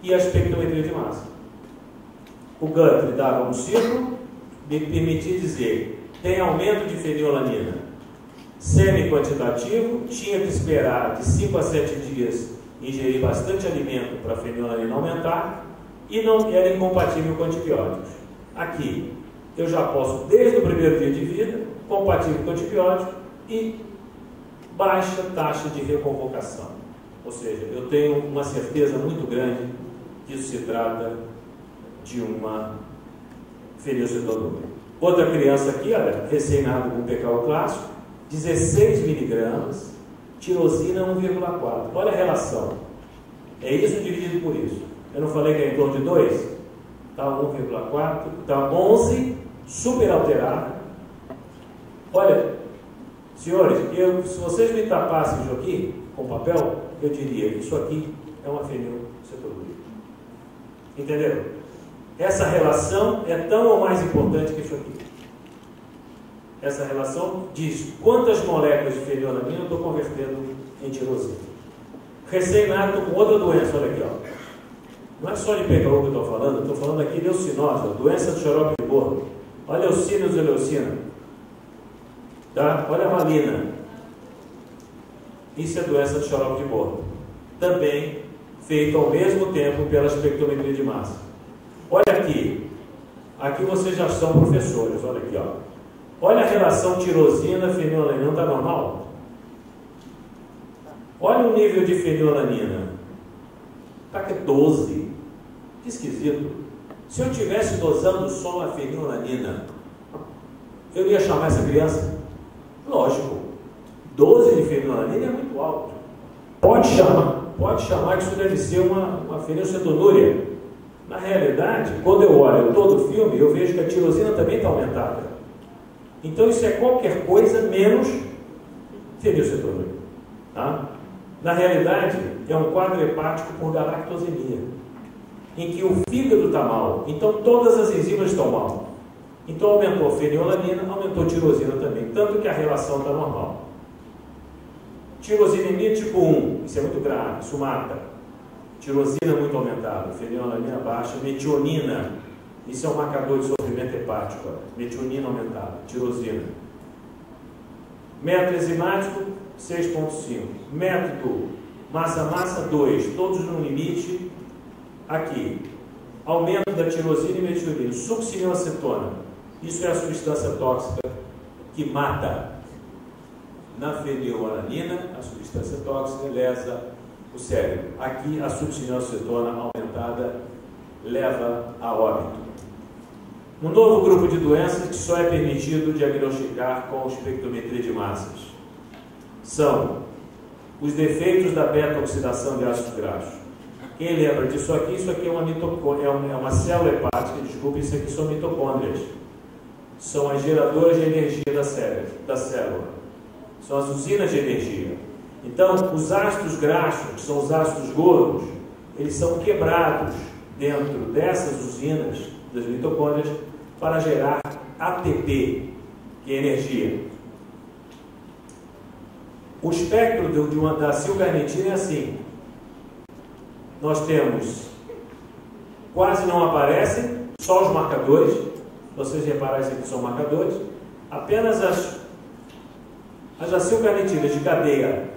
e a espectrometria de massa. O Guthrie dava um ciclo, me permitia dizer, tem aumento de fenilalanina semi-quantitativo, tinha que esperar de 5 a 7 dias ingerir bastante alimento para a fenilalanina aumentar, e não era incompatível com antibióticos. Aqui, eu já posso, desde o primeiro dia de vida, compatível com antibiótico e baixa taxa de reconvocação. Ou seja, eu tenho uma certeza muito grande que isso se trata de uma fenilcetonuria. Outra criança aqui, olha, recém-nado com PKU clássico, 16 miligramas, tirosina 1,4. Olha a relação. É isso dividido por isso. Eu não falei que é em torno de 2? Está 1,4, está 11, super alterado. Olha, senhores, se vocês me tapassem isso aqui com papel, eu diria, isso aqui é uma fenilcetonuria. Entenderam? Essa relação é tão ou mais importante que isso aqui. Essa relação diz quantas moléculas de fenilalanina eu estou convertendo em tirosina. Recém-nato com outra doença, olha aqui, ó. Não é só de PKU que eu estou falando, eu estou falando aqui de leucinose, doença do xarope de bolo. Olha a leucina e leucina. Tá? Olha a valina. Isso é doença do xarope de bolo. Também feito ao mesmo tempo pela espectrometria de massa. Olha aqui. Aqui vocês já são professores, olha aqui, ó. Olha a relação tirosina-fenilalanina, está normal? Olha o nível de fenilalanina. Está que é 12. Que esquisito. Se eu estivesse dosando só a fenilalanina, eu ia chamar essa criança? Lógico. 12 de fenilalanina é muito alto. Pode chamar que isso deve ser uma fenilcetonúria. Na realidade, quando eu olho todo o filme, eu vejo que a tirosina também está aumentada. Então isso é qualquer coisa menos fenilcetonúria. Tá? Na realidade, é um quadro hepático por galactosemia, em que o fígado está mal, então todas as enzimas estão mal. Então aumentou a fenilalanina, aumentou a tirosina também, tanto que a relação está normal. Tirosinemia tipo 1, isso é muito grave, isso mata. Tirosina muito aumentada, fenilalanina baixa, metionina, isso é um marcador de sofrimento hepático, metionina aumentada, tirosina. Método enzimático, 6,5. Método massa-massa, 2. Todos no limite. Aqui, aumento da tirosina e metionina. Succinilacetona, isso é a substância tóxica que mata. Na fenilalanina, a substância tóxica lesa o cérebro. Aqui, a succinilacetona aumentada leva a óbito. Um novo grupo de doenças que só é permitido diagnosticar com espectrometria de massas são os defeitos da beta-oxidação de ácidos graxos. Quem lembra disso aqui? Isso aqui é uma célula hepática, desculpe, isso aqui são mitocôndrias. São as geradoras de energia da célula. São as usinas de energia. Então, os ácidos graxos, que são os ácidos gordos, eles são quebrados dentro dessas usinas das mitocôndrias para gerar ATP, que é energia. O espectro da acilcarnitina é assim. Nós temos, quase não aparecem, só os marcadores. Vocês repararem aqui são marcadores. Apenas as acilcarnitinas de cadeia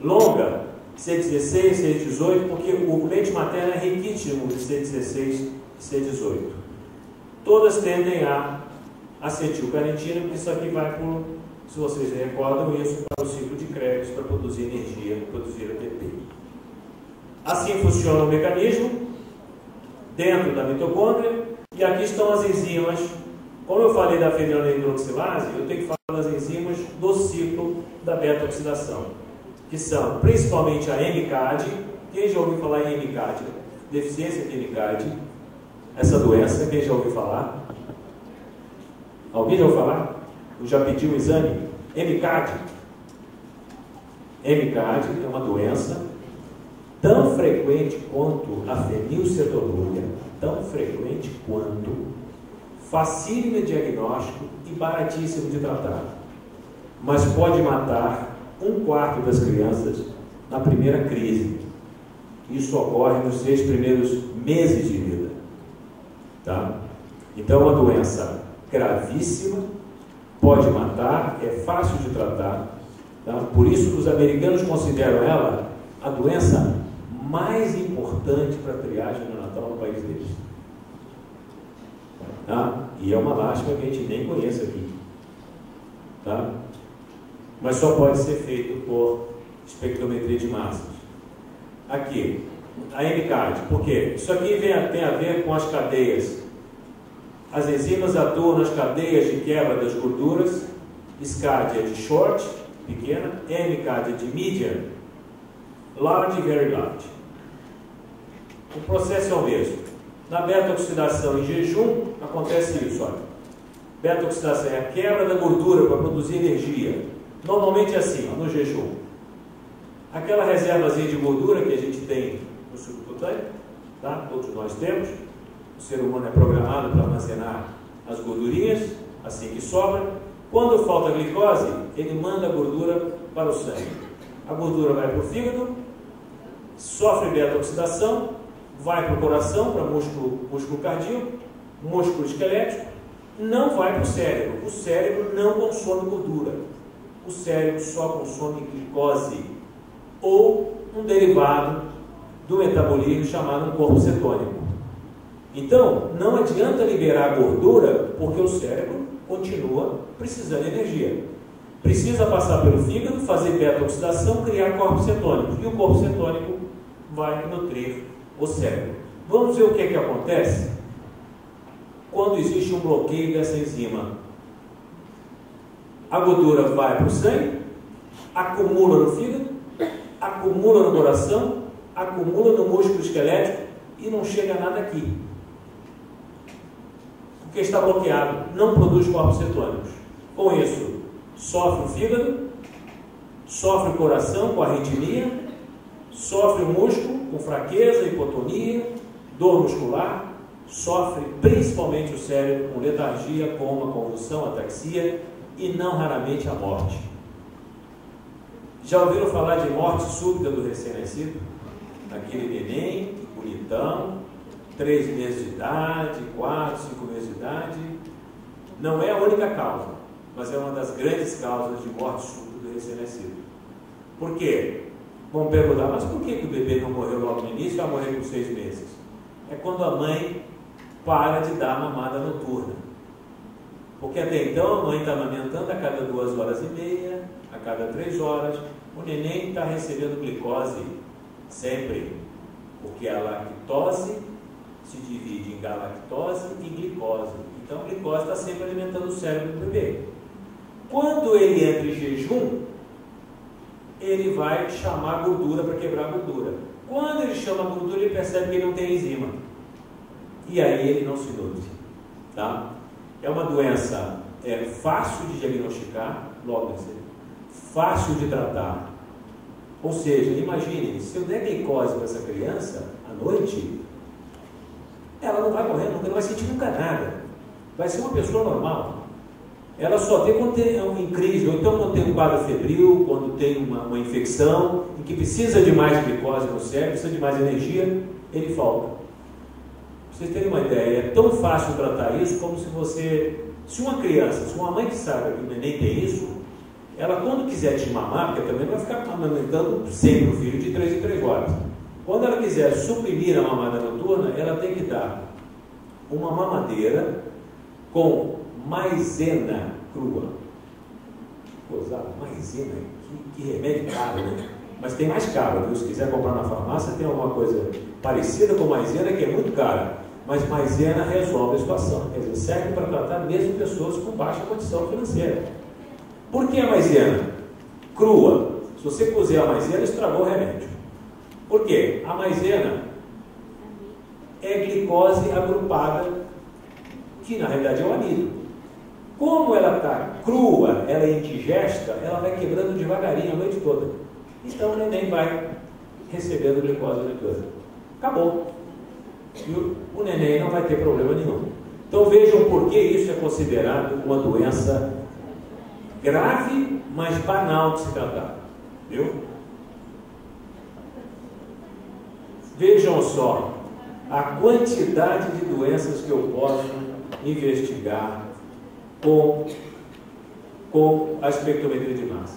longa, C16, C18, porque o leite materno é riquíssimo de C16 e C18. Todas tendem a acetilcarnitina, porque isso aqui vai por, se vocês recordam isso, para o ciclo de Krebs, para produzir energia, produzir ATP. Assim funciona o mecanismo dentro da mitocôndria, e aqui estão as enzimas. Como eu falei da fenilalanina hidroxilase, eu tenho que falar das enzimas do ciclo da beta-oxidação, que são principalmente a MCAD. Quem já ouviu falar em MCAD? Deficiência de MCAD. Essa doença, quem já ouviu falar? Alguém já ouviu falar? Eu já pedi o exame? MCAD. MCAD é uma doença tão frequente quanto a fenilcetonúria, tão frequente quanto, facílimo de diagnóstico e baratíssimo de tratar, mas pode matar 1/4 das crianças na primeira crise. Isso ocorre nos 6 primeiros meses de vida. Tá? Então, é uma doença gravíssima, pode matar, é fácil de tratar. Tá? Por isso, os americanos consideram ela a doença mais importante para a triagem neonatal no país deles. Tá? E é uma lástima que a gente nem conhece aqui. Tá? Mas só pode ser feito por espectrometria de massas. Aqui, a MCAD, por quê? Isso aqui tem a ver com as cadeias. As enzimas atuam nas cadeias de quebra das gorduras. SCAD é de short, pequena, MCAD é de medium, large e very large. O processo é o mesmo. Na beta-oxidação em jejum, acontece isso, olha. Beta-oxidação é a quebra da gordura para produzir energia. Normalmente é assim, ó, no jejum. Aquela reservazinha de gordura que a gente tem no subcutâneo, tá? Todos nós temos. O ser humano é programado para armazenar as gordurinhas, assim que sobra. Quando falta glicose, ele manda a gordura para o sangue. A gordura vai para o fígado, sofre beta-oxidação, vai para o coração, para músculo cardíaco, músculo esquelético, não vai para o cérebro. O cérebro não consome gordura. O cérebro só consome glicose ou um derivado do metabolismo chamado um corpo cetônico. Então, não adianta liberar a gordura porque o cérebro continua precisando de energia. Precisa passar pelo fígado, fazer beta-oxidação, criar corpos cetônicos. E o corpo cetônico vai nutrir o cérebro. Vamos ver o que é que acontece quando existe um bloqueio dessa enzima. A gordura vai para o sangue, acumula no fígado, acumula no coração, acumula no músculo esquelético e não chega nada aqui. Porque está bloqueado, não produz corpos cetônicos. Com isso, sofre o fígado, sofre o coração com arritmia, sofre o músculo com fraqueza, hipotonia, dor muscular, sofre principalmente o cérebro com letargia, coma, convulsão, ataxia e não raramente a morte. Já ouviram falar de morte súbita do recém-nascido? Aquele neném, bonitão, 3 meses de idade, 4, 5 meses de idade. Não é a única causa, mas é uma das grandes causas de morte súbita do recém-nascido. Por quê? Vão perguntar, mas por que o bebê não morreu logo no início e vai morrer com 6 meses? É quando a mãe para de dar mamada noturna. Porque até então a mãe está amamentando a cada 2 horas e meia, a cada 3 horas. O neném está recebendo glicose sempre, porque a lactose se divide em galactose e glicose. Então a glicose está sempre alimentando o cérebro do bebê. Quando ele entra em jejum, ele vai chamar a gordura para quebrar a gordura. Quando ele chama a gordura, ele percebe que ele não tem enzima. E aí ele não se nutre. Tá? É uma doença fácil de diagnosticar, logo nascer, fácil de tratar. Ou seja, imagine, se eu der glicose para essa criança à noite, ela não vai morrer nunca, não vai sentir nunca nada. Vai ser uma pessoa normal. Ela só tem quando tem em crise, ou então quando tem um quadro febril, quando tem uma infecção, em que precisa de mais glicose no cérebro, precisa de mais energia, ele falta. Pra vocês terem uma ideia, é tão fácil tratar isso como se uma criança, se uma mãe que sabe que o neném tem isso, ela quando quiser te mamar, porque também vai ficar amamentando sempre o filho de 3 em 3 horas. Quando ela quiser suprimir a mamada noturna, ela tem que dar uma mamadeira com maisena crua. Coisa, maisena, que remédio caro, né? Mas tem mais caro, viu? Se quiser comprar na farmácia, tem alguma coisa parecida com maisena que é muito cara. Mas maisena resolve a situação. Quer dizer, serve para tratar mesmo pessoas com baixa condição financeira. Por que a maisena? Crua. Se você cozer a maisena, estragou o remédio. Por quê? A maisena é glicose agrupada, que na realidade é o amido. Como ela está crua, ela é indigesta, ela vai quebrando devagarinho a noite toda. Então o neném vai recebendo glicose a noite toda. Acabou. E o neném não vai ter problema nenhum. Então vejam por que isso é considerado uma doença grave, mas banal de se tratar. Viu? Vejam só a quantidade de doenças que eu posso investigar com a espectrometria de massa.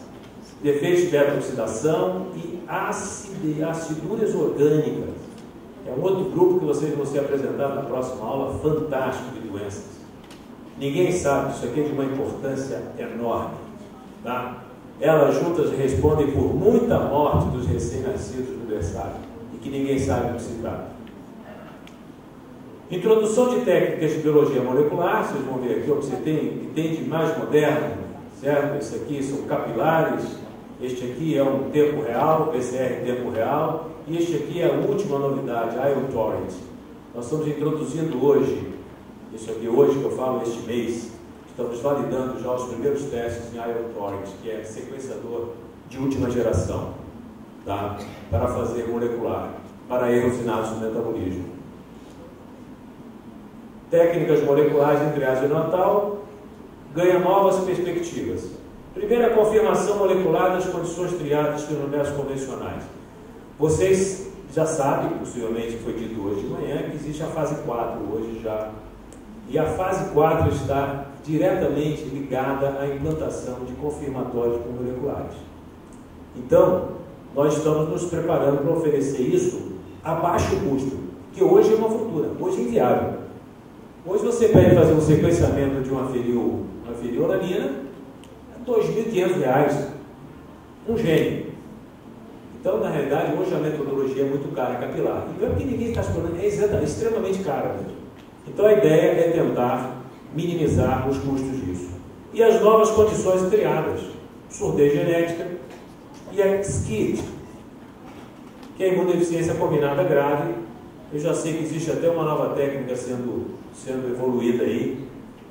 Defeitos de beta-oxidação e aciduras orgânicas. É um outro grupo que vocês vão ser apresentados na próxima aula, fantástico de doenças. Ninguém sabe, isso aqui é de uma importância enorme. Tá? Elas juntas respondem por muita morte dos recém-nascidos no berçário, e que ninguém sabe do que se trata. Introdução de técnicas de biologia molecular, vocês vão ver aqui o que você tem de mais moderno, certo? Esse aqui são capilares, este aqui é um tempo real, PCR em tempo real, e este aqui é a última novidade, Ion Torrent. Nós estamos introduzindo hoje, isso aqui hoje que eu falo, este mês, estamos validando já os primeiros testes em Ion Torrent, que é sequenciador de última geração, tá? Para fazer molecular, para erros inatos no metabolismo. Técnicas moleculares em triagem neonatal ganham novas perspectivas. Primeiro, a confirmação molecular das condições triadas pelos métodos convencionais. Vocês já sabem, possivelmente foi dito hoje de manhã, que existe a fase 4 hoje já. E a fase 4 está diretamente ligada à implantação de confirmatórios moleculares. Então, nós estamos nos preparando para oferecer isso a baixo custo, que hoje é uma fortuna, hoje é inviável. Hoje você pede fazer um sequenciamento de uma fenilalanina, é R$2.500, um gene. Então, na realidade, hoje a metodologia é muito cara, capilar. E não é porque ninguém está explorando, é extremamente cara mesmo. Então, a ideia é tentar minimizar os custos disso. E as novas condições triadas, surdez genética e a SCID, que é a imunodeficiência combinada grave. Eu já sei que existe até uma nova técnica sendo evoluída aí,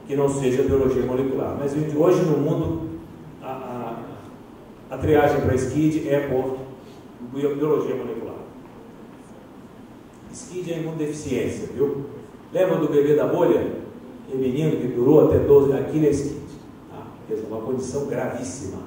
que não seja biologia molecular. Mas hoje no mundo, a triagem para SCID é por biologia molecular. SCID é imunodeficiência, viu? Lembra do bebê da bolha? Aquele menino que durou até 12 anos, aquilo é SCID. Tá? É uma condição gravíssima.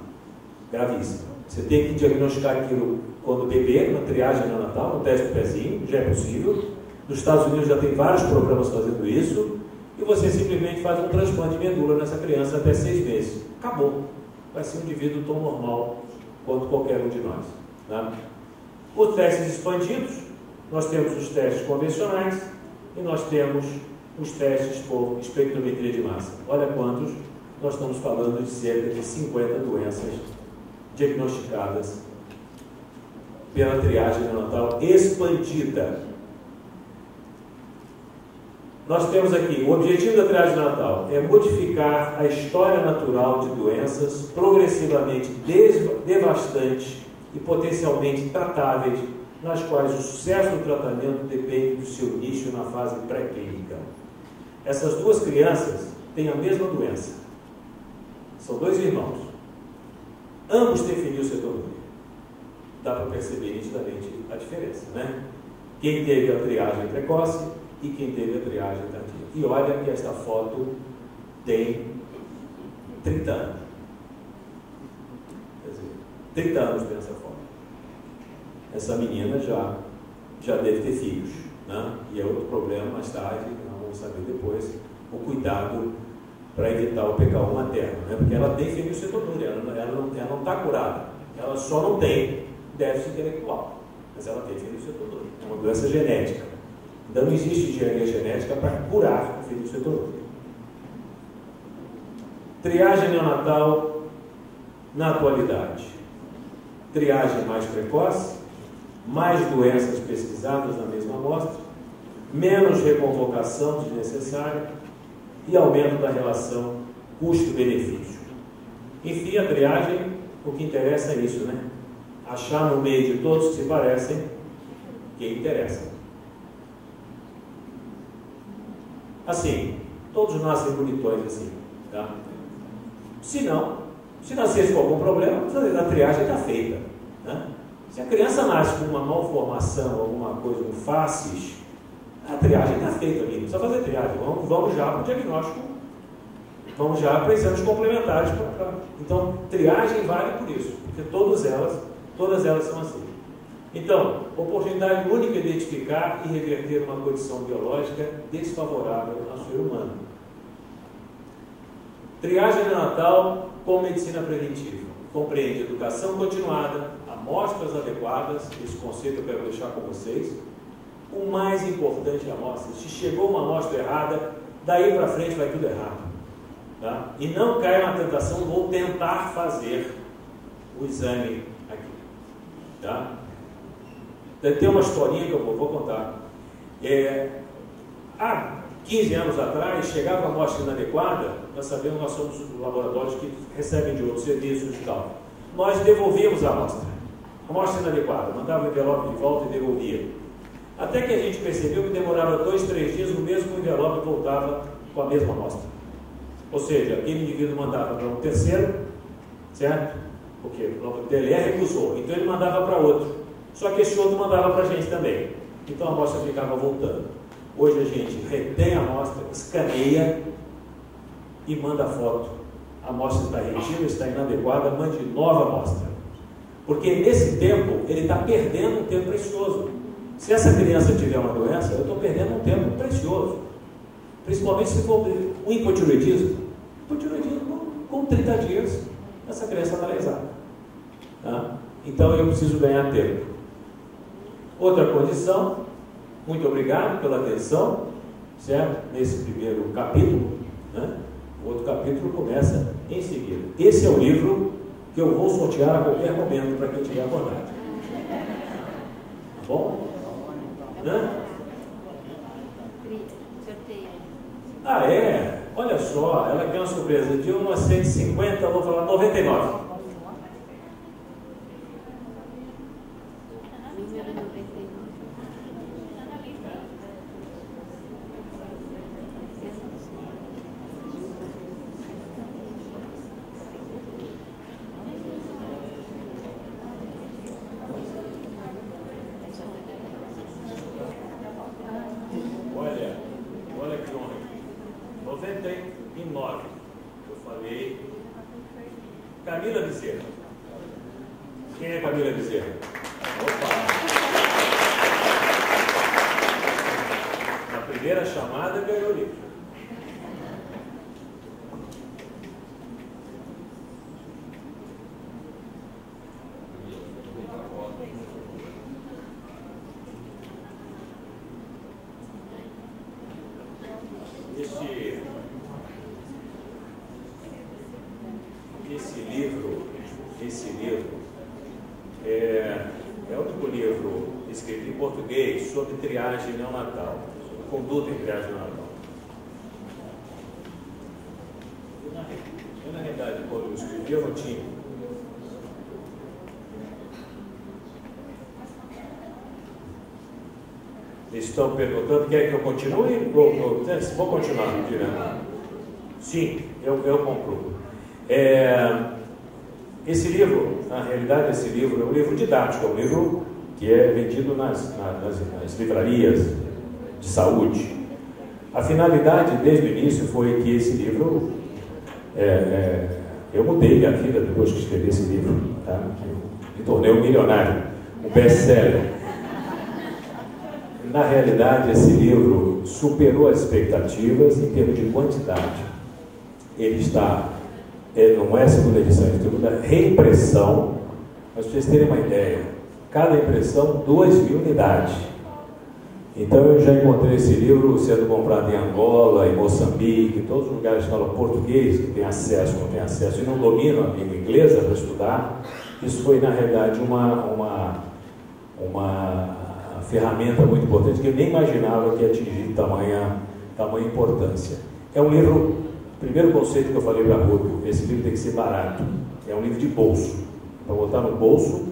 Gravíssima. Você tem que diagnosticar aquilo quando bebê, na triagem neonatal, no teste do pezinho, já é possível. Nos Estados Unidos já tem vários programas fazendo isso. E você simplesmente faz um transplante de medula nessa criança até 6 meses. Acabou. Vai ser um indivíduo tão normal quanto qualquer um de nós. Tá? Os testes expandidos, nós temos os testes convencionais e nós temos os testes por espectrometria de massa. Olha quantos, nós estamos falando de cerca de 50 doenças diagnosticadas pela triagem neonatal expandida. Nós temos aqui, o objetivo da triagem neonatal é modificar a história natural de doenças progressivamente devastantes e potencialmente tratáveis, nas quais o sucesso do tratamento depende do seu início na fase pré-clínica. Essas duas crianças têm a mesma doença. São 2 irmãos. Ambos têm fenilcetonúria. Dá para perceber nitidamente a diferença, né? Quem teve a triagem precoce e quem teve a triagem tardia. E olha que esta foto tem 30 anos. Quer dizer, 30 anos nessa foto. Essa menina já deve ter filhos, né? E é outro problema mais tarde, nós vamos saber depois, o cuidado para evitar o PK1 materno, né? Porque ela tem fenilcetonúria, ela não está curada, ela só não tem déficit intelectual, mas ela tem fenilcetonúria, é uma doença genética. Então não existe engenharia genética para curar a fenilcetonúria. Triagem neonatal na atualidade. Triagem mais precoce, mais doenças pesquisadas na mesma amostra, menos reconvocação desnecessária e aumento da relação custo-benefício. Enfim, a triagem, o que interessa é isso, né? Achar no meio de todos que se parecem quem interessa. Assim, todos nascem bonitões assim, tá? Se nascesse com algum problema, a triagem está feita, né? Se a criança nasce com uma malformação, alguma coisa, um facies, a triagem está feita ali, não precisa fazer triagem, vamos já para o diagnóstico, vamos já para exames complementares. Então, triagem vale por isso, porque todas elas Todas elas são assim. Então, oportunidade única de identificar e reverter uma condição biológica desfavorável ao ser humano. Triagem neonatal com medicina preventiva. Compreende educação continuada, amostras adequadas, esse conceito eu quero deixar com vocês. O mais importante é a amostra. Se chegou uma amostra errada, daí para frente vai tudo errado. Tá? E não caia na tentação, vou tentar fazer o exame aqui. Tá? Tem uma historinha que eu vou contar. Há 15 anos atrás, chegava a amostra inadequada, nós sabemos, nós somos laboratórios que recebem de outros serviços e tal. Nós devolvíamos a amostra inadequada, mandava o envelope de volta e devolvia. Até que a gente percebeu que demorava 2, 3 dias, o mesmo envelope voltava com a mesma amostra. Ou seja, aquele indivíduo mandava para um terceiro, certo? Porque o TLR recusou, então ele mandava para outro. Só que esse outro mandava para a gente também. Então a amostra ficava voltando. Hoje a gente retém a amostra, escaneia e manda a foto. A amostra está retida, está inadequada, mande nova amostra. Porque nesse tempo, ele está perdendo um tempo precioso. Se essa criança tiver uma doença, eu estou perdendo um tempo precioso. Principalmente se for um hipotireoidismo. Hipotireoidismo, com 30 dias, essa criança está lesada. Tá? Então eu preciso ganhar tempo. Outra condição, muito obrigado pela atenção, certo? Nesse primeiro capítulo, né? O outro capítulo começa em seguida. Esse é o livro que eu vou sortear a qualquer momento para quem tiver vontade. Tá bom? Hã? Ah, é? Olha só, ela quer uma surpresa. De 1 a 150, eu vou falar 99. Olha que honra. 99. Eu falei. Camila Bezerra. Quem é Camila Bezerra? Opa! Na primeira chamada ganhou o livro. Esse livro é o único livro escrito em português sobre triagem neonatal, conduta em triagem neonatal. Eu, na realidade, quando eu escrevi, eu não tinha. Eles estão perguntando, quer que eu continue? Vou continuar, direto. Sim, eu concluo. Esse livro, na realidade, esse livro é um livro didático, é um livro que é vendido nas livrarias de saúde. A finalidade, desde o início, foi que esse livro, eu mudei minha vida depois que escrevi esse livro, tá? Me tornei um milionário, um best-seller. Na realidade, esse livro superou as expectativas em termos de quantidade. Ele não é a segunda edição, é a segunda reimpressão. Para vocês terem uma ideia, cada impressão 2.000 unidades. Então eu já encontrei esse livro sendo comprado em Angola, em Moçambique, em todos os lugares que falam português, que tem acesso, não tem acesso, e não dominam a língua inglesa para estudar. Isso foi, na realidade, uma ferramenta muito importante, que eu nem imaginava que ia atingir tamanha importância. É um livro, primeiro conceito que eu falei para a Rúbio, esse livro tem que ser barato. É um livro de bolso, para botar no bolso,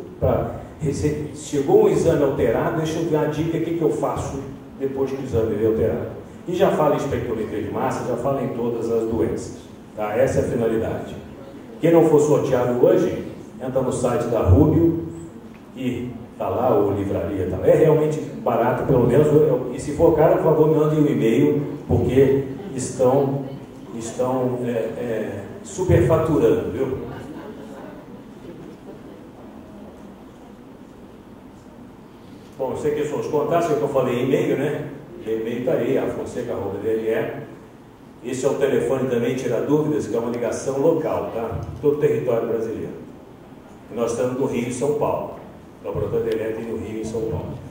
chegou um exame alterado, deixa eu ver a dica, o que eu faço depois que o exame é alterado. E já fala em espectrometria de massa, já fala em todas as doenças. Tá? Essa é a finalidade. Quem não for sorteado hoje, entra no site da Rúbio e está lá, ou livraria, tá lá. É realmente barato, pelo menos, e se for caro, por favor, me mandem um e-mail, porque estão superfaturando, viu? você que são os contatos, que eu falei e-mail, né? E-mail está aí, afonseca@dle. Esse é o telefone também, tira dúvidas, que é uma ligação local, tá? Todo o território brasileiro. E nós estamos no Rio e São Paulo. O laboratório de elétrica no Rio e São Paulo.